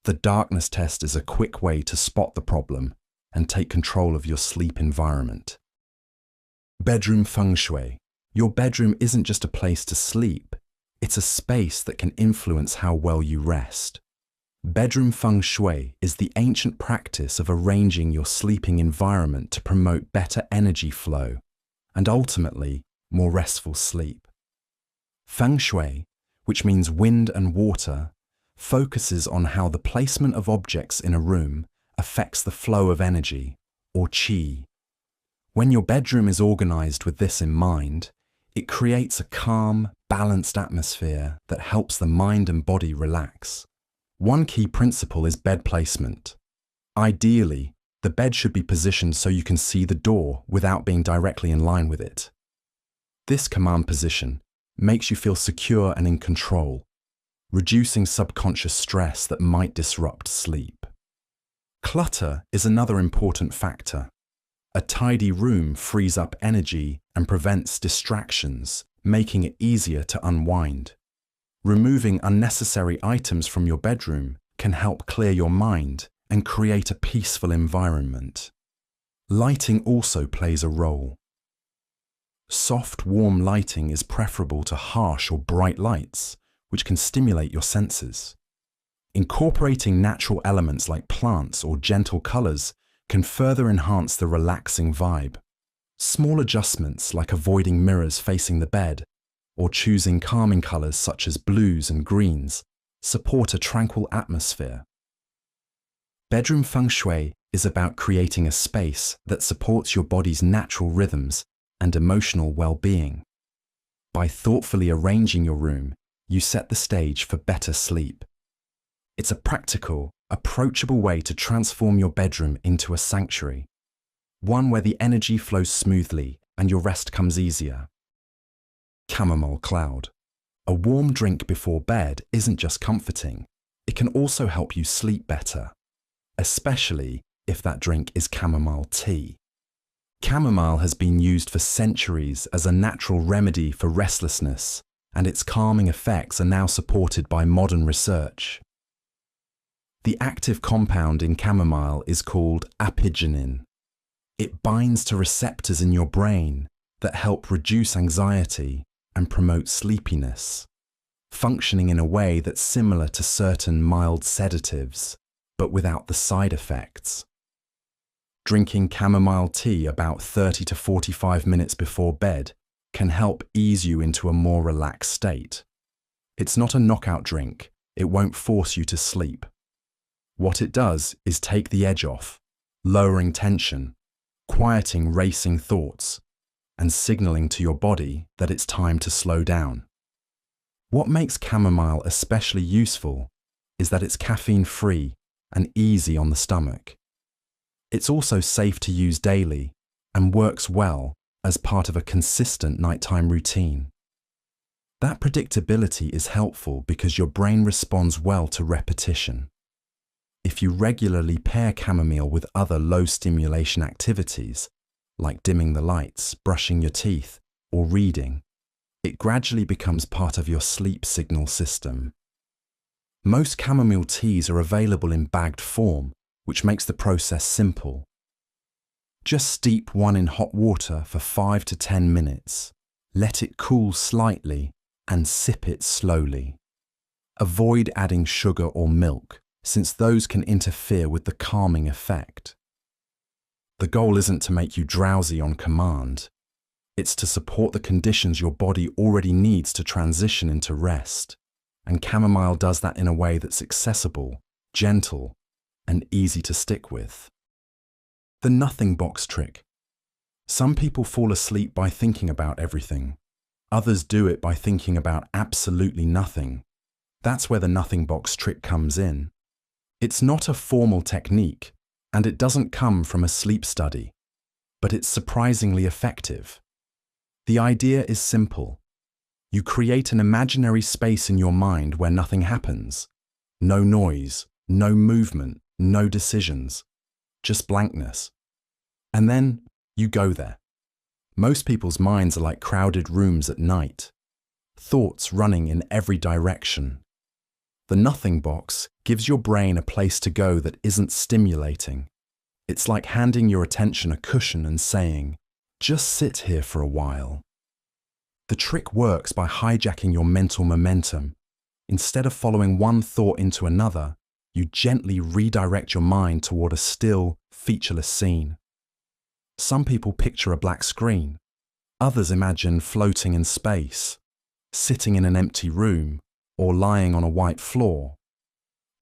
The darkness test is a quick way to spot the problem and take control of your sleep environment. Bedroom feng shui. Your bedroom isn't just a place to sleep, it's a space that can influence how well you rest. Bedroom feng shui is the ancient practice of arranging your sleeping environment to promote better energy flow and ultimately more restful sleep. Feng shui, which means wind and water, focuses on how the placement of objects in a room affects the flow of energy, or qi. When your bedroom is organized with this in mind, it creates a calm, balanced atmosphere that helps the mind and body relax. One key principle is bed placement. Ideally, the bed should be positioned so you can see the door without being directly in line with it. This command position makes you feel secure and in control, reducing subconscious stress that might disrupt sleep. Clutter is another important factor. A tidy room frees up energy and prevents distractions, making it easier to unwind. Removing unnecessary items from your bedroom can help clear your mind and create a peaceful environment. Lighting also plays a role. Soft, warm lighting is preferable to harsh or bright lights, which can stimulate your senses. Incorporating natural elements like plants or gentle colors can further enhance the relaxing vibe. Small adjustments like avoiding mirrors facing the bed or choosing calming colors such as blues and greens support a tranquil atmosphere. Bedroom feng shui is about creating a space that supports your body's natural rhythms and emotional well-being. By thoughtfully arranging your room, you set the stage for better sleep. It's a practical, approachable way to transform your bedroom into a sanctuary, one where the energy flows smoothly and your rest comes easier. Chamomile cloud. A warm drink before bed isn't just comforting, it can also help you sleep better, especially if that drink is chamomile tea. Chamomile has been used for centuries as a natural remedy for restlessness, and its calming effects are now supported by modern research. The active compound in chamomile is called apigenin. It binds to receptors in your brain that help reduce anxiety and promote sleepiness, functioning in a way that's similar to certain mild sedatives, but without the side effects. Drinking chamomile tea about 30 to 45 minutes before bed can help ease you into a more relaxed state. It's not a knockout drink, it won't force you to sleep. What it does is take the edge off, lowering tension, quieting racing thoughts, and signaling to your body that it's time to slow down. What makes chamomile especially useful is that it's caffeine-free and easy on the stomach. It's also safe to use daily and works well as part of a consistent nighttime routine. That predictability is helpful because your brain responds well to repetition. If you regularly pair chamomile with other low-stimulation activities, like dimming the lights, brushing your teeth, or reading, it gradually becomes part of your sleep signal system. Most chamomile teas are available in bagged form, which makes the process simple. Just steep one in hot water for 5 to 10 minutes, let it cool slightly, and sip it slowly. Avoid adding sugar or milk, since those can interfere with the calming effect. The goal isn't to make you drowsy on command. It's to support the conditions your body already needs to transition into rest, and chamomile does that in a way that's accessible, gentle, and easy to stick with. The nothing box trick. Some people fall asleep by thinking about everything. Others do it by thinking about absolutely nothing. That's where the nothing box trick comes in. It's not a formal technique, and it doesn't come from a sleep study, but it's surprisingly effective. The idea is simple. You create an imaginary space in your mind where nothing happens. No noise, no movement, no decisions, just blankness. And then you go there. Most people's minds are like crowded rooms at night, thoughts running in every direction. The nothing box gives your brain a place to go that isn't stimulating. It's like handing your attention a cushion and saying, just sit here for a while. The trick works by hijacking your mental momentum. Instead of following one thought into another, you gently redirect your mind toward a still, featureless scene. Some people picture a black screen. Others imagine floating in space, sitting in an empty room, or lying on a white floor.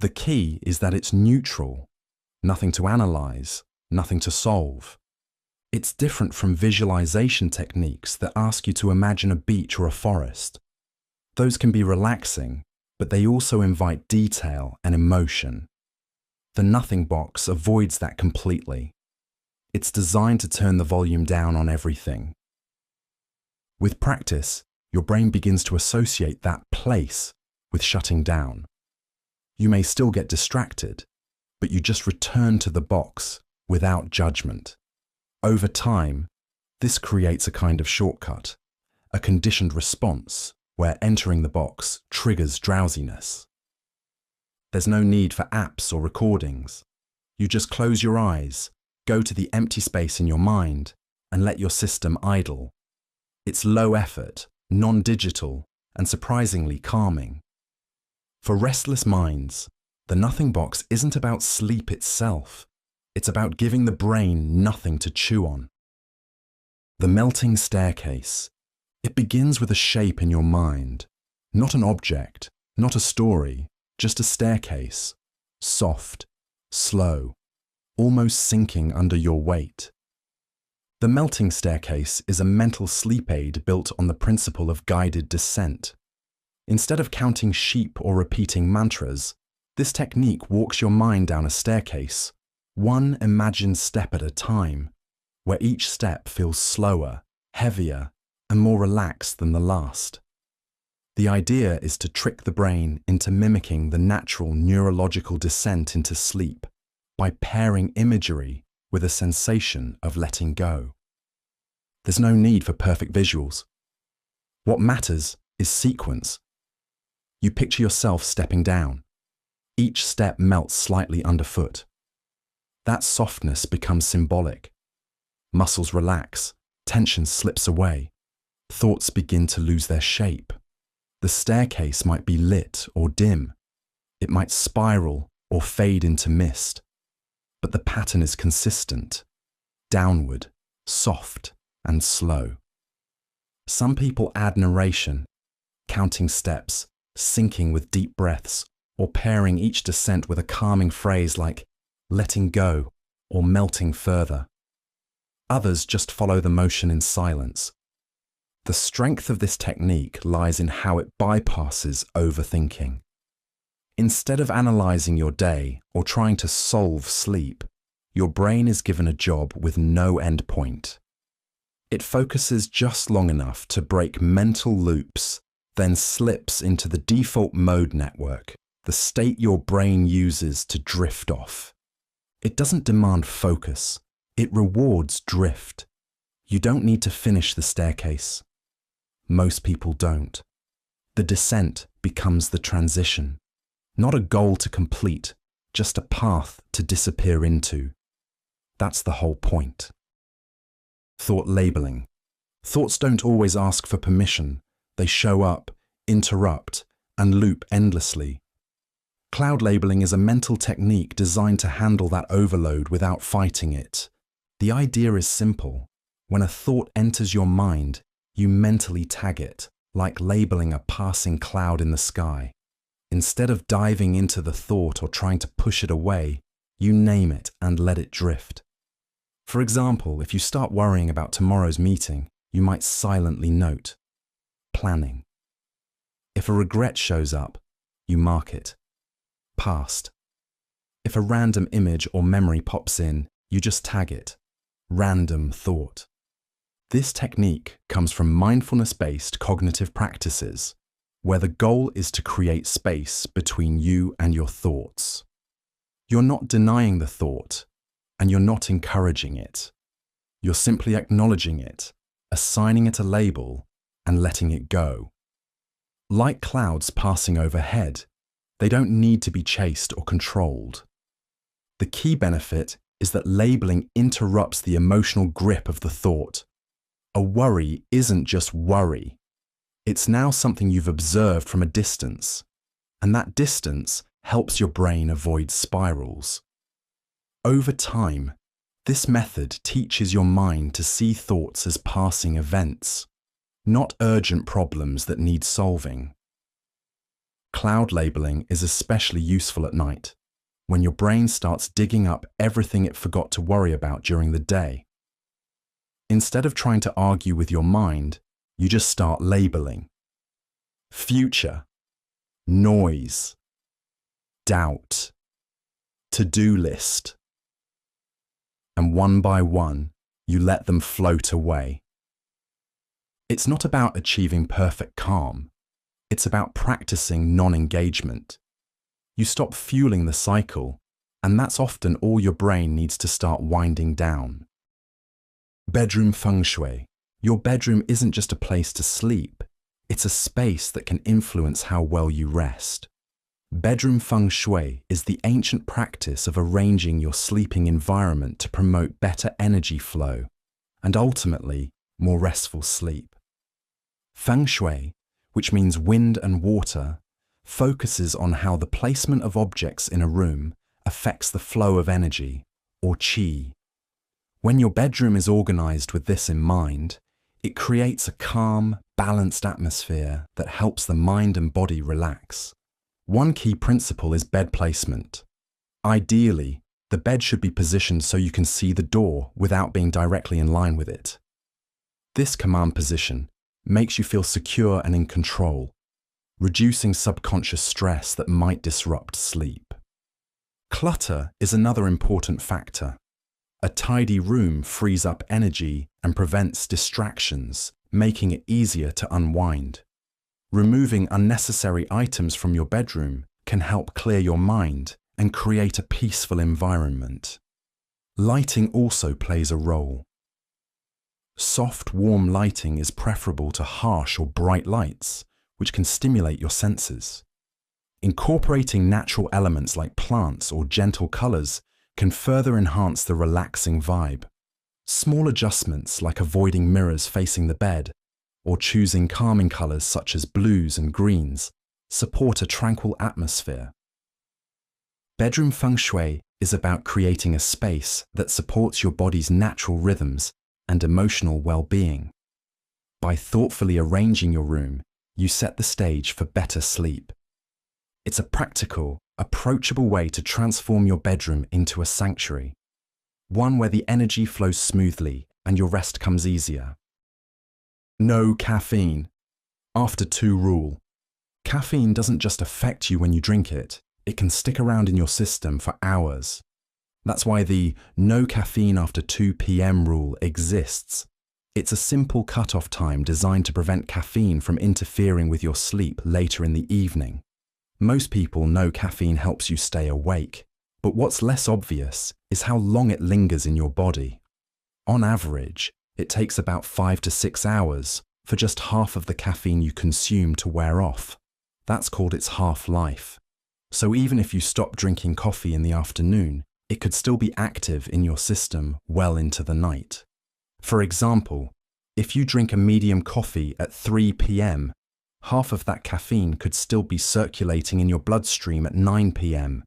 The key is that it's neutral, nothing to analyze, nothing to solve. It's different from visualization techniques that ask you to imagine a beach or a forest. Those can be relaxing, but they also invite detail and emotion. The nothing box avoids that completely. It's designed to turn the volume down on everything. With practice, your brain begins to associate that place with shutting down. You may still get distracted, but you just return to the box without judgment. Over time, this creates a kind of shortcut, a conditioned response where entering the box triggers drowsiness. There's no need for apps or recordings. You just close your eyes, go to the empty space in your mind, and let your system idle. It's low effort, non-digital, and surprisingly calming. For restless minds, the nothing box isn't about sleep itself. It's about giving the brain nothing to chew on. The melting staircase. It begins with a shape in your mind. Not an object, not a story, just a staircase. Soft, slow, almost sinking under your weight. The melting staircase is a mental sleep aid built on the principle of guided descent. Instead of counting sheep or repeating mantras, this technique walks your mind down a staircase, one imagined step at a time, where each step feels slower, heavier, and more relaxed than the last. The idea is to trick the brain into mimicking the natural neurological descent into sleep by pairing imagery with a sensation of letting go. There's no need for perfect visuals. What matters is sequence. You picture yourself stepping down. Each step melts slightly underfoot. That softness becomes symbolic. Muscles relax, tension slips away, thoughts begin to lose their shape. The staircase might be lit or dim. It might spiral or fade into mist. But the pattern is consistent, downward, soft, and slow. Some people add narration, counting steps, syncing with deep breaths, or pairing each descent with a calming phrase like letting go or melting further. Others just follow the motion in silence. The strength of this technique lies in how it bypasses overthinking. Instead of analyzing your day or trying to solve sleep, your brain is given a job with no end point. It focuses just long enough to break mental loops, then slips into the default mode network, the state your brain uses to drift off. It doesn't demand focus, it rewards drift. You don't need to finish the staircase. Most people don't. The descent becomes the transition. Not a goal to complete, just a path to disappear into. That's the whole point. Thought labeling. Thoughts don't always ask for permission. They show up, interrupt, and loop endlessly. Cloud labeling is a mental technique designed to handle that overload without fighting it. The idea is simple. When a thought enters your mind, you mentally tag it, like labeling a passing cloud in the sky. Instead of diving into the thought or trying to push it away, you name it and let it drift. For example, if you start worrying about tomorrow's meeting, you might silently note, planning. If a regret shows up, you mark it. Past. If a random image or memory pops in, you just tag it. Random thought. This technique comes from mindfulness-based cognitive practices, where the goal is to create space between you and your thoughts. You're not denying the thought, and you're not encouraging it. You're simply acknowledging it, assigning it a label, and letting it go. Like clouds passing overhead, they don't need to be chased or controlled. The key benefit is that labeling interrupts the emotional grip of the thought. A worry isn't just worry. It's now something you've observed from a distance, and that distance helps your brain avoid spirals. Over time, this method teaches your mind to see thoughts as passing events, not urgent problems that need solving. Cloud labeling is especially useful at night, when your brain starts digging up everything it forgot to worry about during the day. Instead of trying to argue with your mind, you just start labeling. Future, noise, doubt, to-do list. And one by one, you let them float away. It's not about achieving perfect calm. It's about practicing non-engagement. You stop fueling the cycle, and that's often all your brain needs to start winding down. Bedroom feng shui. Your bedroom isn't just a place to sleep. It's a space that can influence how well you rest. Bedroom feng shui is the ancient practice of arranging your sleeping environment to promote better energy flow and ultimately more restful sleep. Feng shui, which means wind and water, focuses on how the placement of objects in a room affects the flow of energy, or qi. When your bedroom is organized with this in mind, it creates a calm, balanced atmosphere that helps the mind and body relax. One key principle is bed placement. Ideally, the bed should be positioned so you can see the door without being directly in line with it. This command position makes you feel secure and in control, reducing subconscious stress that might disrupt sleep. Clutter is another important factor. A tidy room frees up energy and prevents distractions, making it easier to unwind. Removing unnecessary items from your bedroom can help clear your mind and create a peaceful environment. Lighting also plays a role. Soft, warm lighting is preferable to harsh or bright lights, which can stimulate your senses. Incorporating natural elements like plants or gentle colors can further enhance the relaxing vibe. Small adjustments like avoiding mirrors facing the bed or choosing calming colors such as blues and greens support a tranquil atmosphere. Bedroom feng shui is about creating a space that supports your body's natural rhythms and emotional well-being. By thoughtfully arranging your room, you set the stage for better sleep. It's a practical, approachable way to transform your bedroom into a sanctuary, one where the energy flows smoothly and your rest comes easier. No caffeine. After 2 rule. Caffeine doesn't just affect you when you drink it, it can stick around in your system for hours. That's why the no caffeine after 2 p.m. rule exists. It's a simple cutoff time designed to prevent caffeine from interfering with your sleep later in the evening. Most people know caffeine helps you stay awake, but what's less obvious is how long it lingers in your body. On average, it takes about 5 to 6 hours for just half of the caffeine you consume to wear off. That's called its half-life. So even if you stop drinking coffee in the afternoon, it could still be active in your system well into the night. For example, if you drink a medium coffee at 3 p.m., half of that caffeine could still be circulating in your bloodstream at 9 p.m.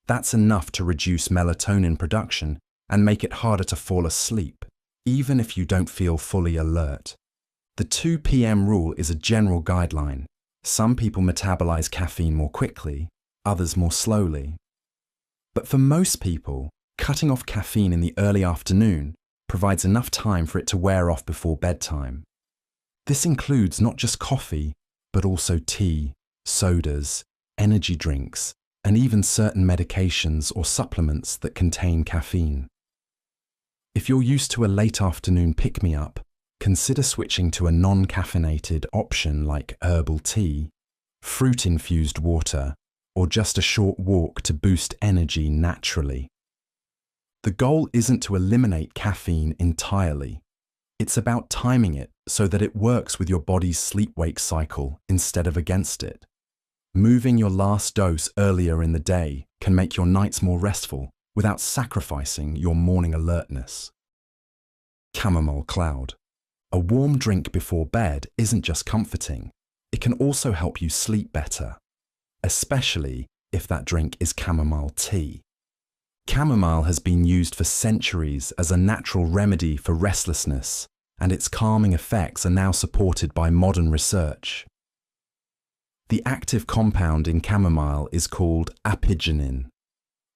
That's enough to reduce melatonin production and make it harder to fall asleep, even if you don't feel fully alert. The 2 p.m. rule is a general guideline. Some people metabolize caffeine more quickly, others more slowly. But for most people, cutting off caffeine in the early afternoon provides enough time for it to wear off before bedtime. This includes not just coffee, but also tea, sodas, energy drinks, and even certain medications or supplements that contain caffeine. If you're used to a late afternoon pick-me-up, consider switching to a non-caffeinated option like herbal tea, fruit-infused water, or just a short walk to boost energy naturally. The goal isn't to eliminate caffeine entirely. It's about timing it so that it works with your body's sleep-wake cycle instead of against it. Moving your last dose earlier in the day can make your nights more restful without sacrificing your morning alertness. Chamomile cloud. A warm drink before bed isn't just comforting, it can also help you sleep better, especially if that drink is chamomile tea. Chamomile has been used for centuries as a natural remedy for restlessness, and its calming effects are now supported by modern research. The active compound in chamomile is called apigenin.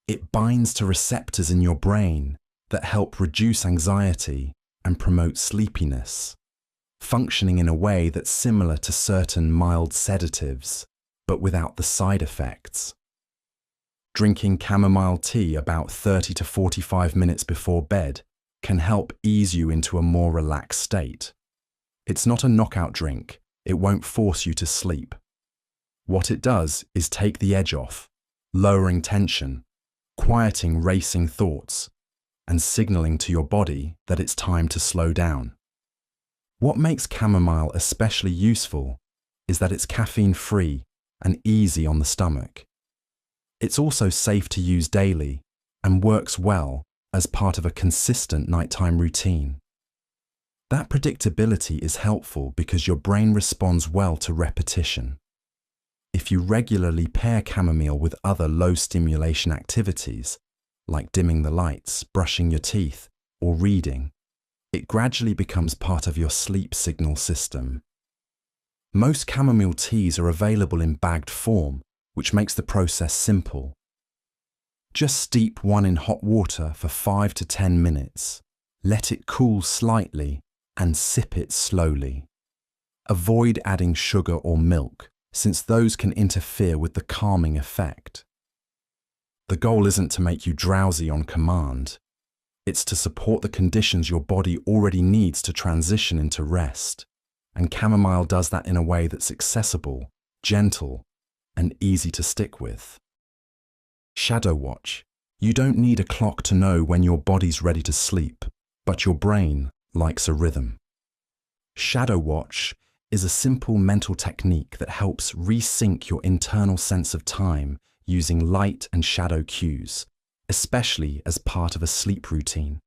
It binds to receptors in your brain that help reduce anxiety and promote sleepiness, functioning in a way that's similar to certain mild sedatives, but without the side effects. Drinking chamomile tea about 30 to 45 minutes before bed can help ease you into a more relaxed state. It's not a knockout drink, it won't force you to sleep. What it does is take the edge off, lowering tension, quieting racing thoughts, and signaling to your body that it's time to slow down. What makes chamomile especially useful is that it's caffeine-free and easy on the stomach. It's also safe to use daily and works well as part of a consistent nighttime routine. That predictability is helpful because your brain responds well to repetition. If you regularly pair chamomile with other low-stimulation activities, like dimming the lights, brushing your teeth, or reading, it gradually becomes part of your sleep signal system. Most chamomile teas are available in bagged form, which makes the process simple. Just steep one in hot water for 5 to 10 minutes, let it cool slightly, and sip it slowly. Avoid adding sugar or milk, since those can interfere with the calming effect. The goal isn't to make you drowsy on command. It's to support the conditions your body already needs to transition into rest, and chamomile does that in a way that's accessible, gentle, and easy to stick with. Shadow watch. You don't need a clock to know when your body's ready to sleep, but your brain likes a rhythm. Shadow watch is a simple mental technique that helps resync your internal sense of time using light and shadow cues, especially as part of a sleep routine.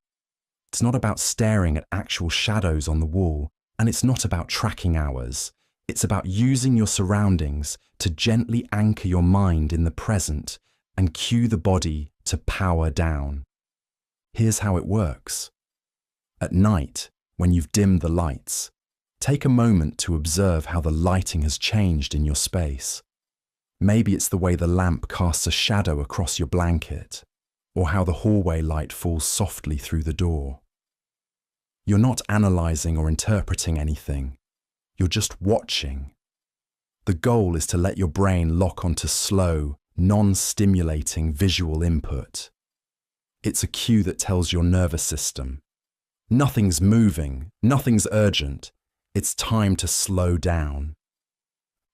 It's not about staring at actual shadows on the wall, and it's not about tracking hours. It's about using your surroundings to gently anchor your mind in the present and cue the body to power down. Here's how it works. At night, when you've dimmed the lights, take a moment to observe how the lighting has changed in your space. Maybe it's the way the lamp casts a shadow across your blanket, or how the hallway light falls softly through the door. You're not analyzing or interpreting anything. You're just watching. The goal is to let your brain lock onto slow, non-stimulating visual input. It's a cue that tells your nervous system, nothing's moving, nothing's urgent, it's time to slow down.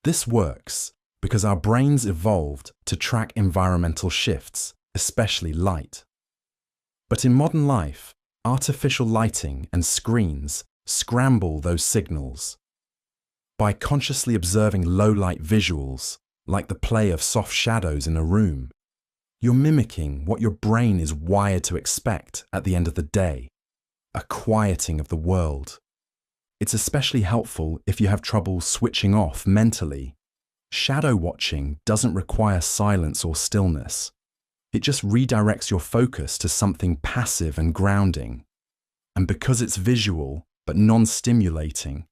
This works because our brains evolved to track environmental shifts, especially light. But in modern life, artificial lighting and screens scramble those signals. By consciously observing low-light visuals, like the play of soft shadows in a room, you're mimicking what your brain is wired to expect at the end of the day, a quieting of the world. It's especially helpful if you have trouble switching off mentally. Shadow watching doesn't require silence or stillness. It just redirects your focus to something passive and grounding. And because it's visual but non-stimulating,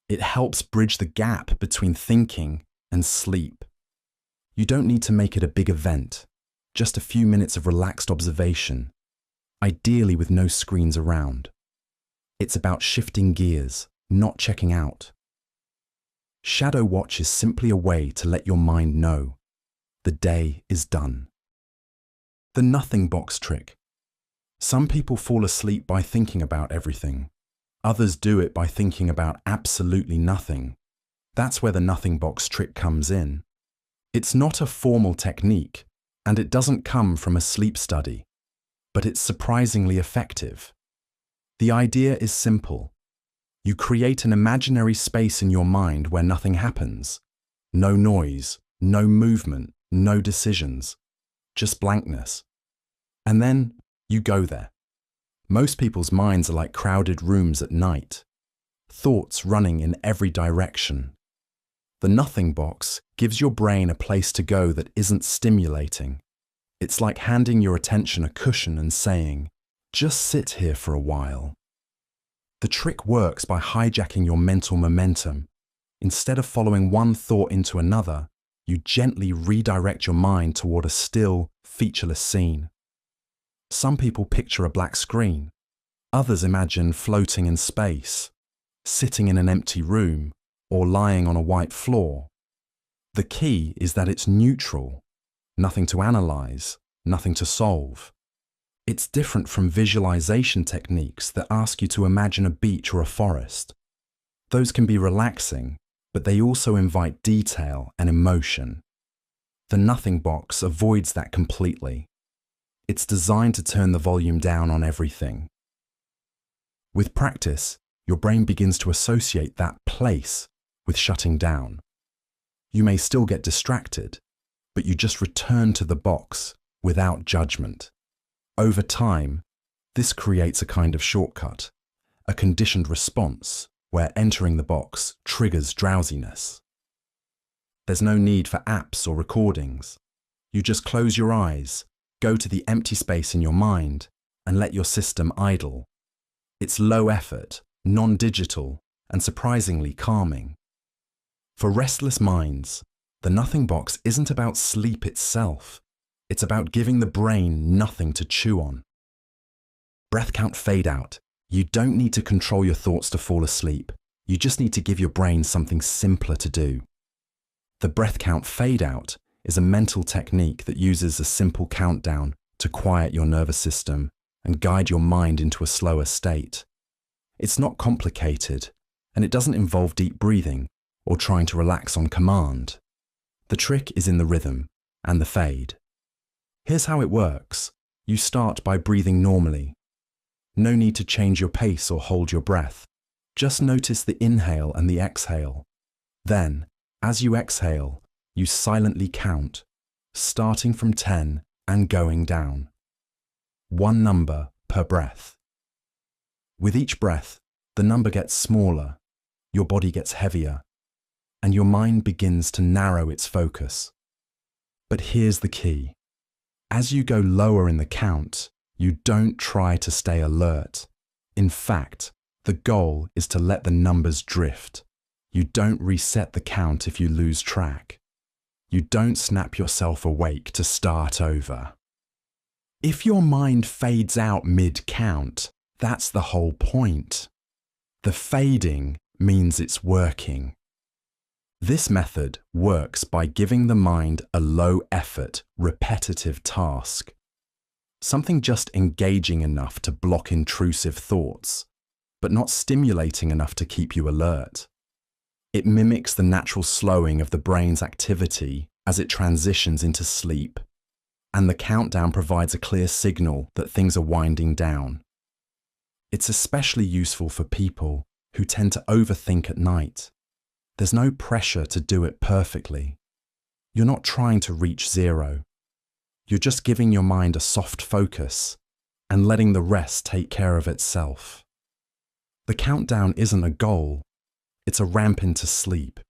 it helps bridge the gap between thinking and sleep. You don't need to make it a big event, just a few minutes of relaxed observation, ideally with no screens around. It's about shifting gears, not checking out. Shadow watch is simply a way to let your mind know the day is done. The nothing box trick. Some people fall asleep by thinking about everything. Others do it by thinking about absolutely nothing. That's where the nothing box trick comes in. It's not a formal technique, and it doesn't come from a sleep study, but it's surprisingly effective. The idea is simple. You create an imaginary space in your mind where nothing happens. No noise, no movement, no decisions, just blankness. And then you go there. Most people's minds are like crowded rooms at night, thoughts running in every direction. The nothing box gives your brain a place to go that isn't stimulating. It's like handing your attention a cushion and saying, just sit here for a while. The trick works by hijacking your mental momentum. Instead of following one thought into another, you gently redirect your mind toward a still, featureless scene. Some people picture a black screen. Others imagine floating in space, sitting in an empty room, or lying on a white floor. The key is that it's neutral, nothing to analyze, nothing to solve. It's different from visualization techniques that ask you to imagine a beach or a forest. Those can be relaxing, but they also invite detail and emotion. The nothing box avoids that completely. It's designed to turn the volume down on everything. With practice, your brain begins to associate that place with shutting down. You may still get distracted, but you just return to the box without judgment. Over time, this creates a kind of shortcut, a conditioned response where entering the box triggers drowsiness. There's no need for apps or recordings. You just close your eyes, go to the empty space in your mind, and let your system idle. It's low effort, non-digital, and surprisingly calming. For restless minds, the nothing box isn't about sleep itself. It's about giving the brain nothing to chew on. Breath count fade out. You don't need to control your thoughts to fall asleep. You just need to give your brain something simpler to do. The breath count fade out is a mental technique that uses a simple countdown to quiet your nervous system and guide your mind into a slower state. It's not complicated, and it doesn't involve deep breathing or trying to relax on command. The trick is in the rhythm and the fade. Here's how it works. You start by breathing normally. No need to change your pace or hold your breath. Just notice the inhale and the exhale. Then, as you exhale, you silently count, starting from 10 and going down. One number per breath. With each breath, the number gets smaller, your body gets heavier, and your mind begins to narrow its focus. But here's the key. As you go lower in the count, you don't try to stay alert. In fact, the goal is to let the numbers drift. You don't reset the count if you lose track. You don't snap yourself awake to start over. If your mind fades out mid-count, that's the whole point. The fading means it's working. This method works by giving the mind a low-effort, repetitive task. Something just engaging enough to block intrusive thoughts, but not stimulating enough to keep you alert. It mimics the natural slowing of the brain's activity as it transitions into sleep, and the countdown provides a clear signal that things are winding down. It's especially useful for people who tend to overthink at night. There's no pressure to do it perfectly. You're not trying to reach zero. You're just giving your mind a soft focus and letting the rest take care of itself. The countdown isn't a goal, it's a ramp into sleep.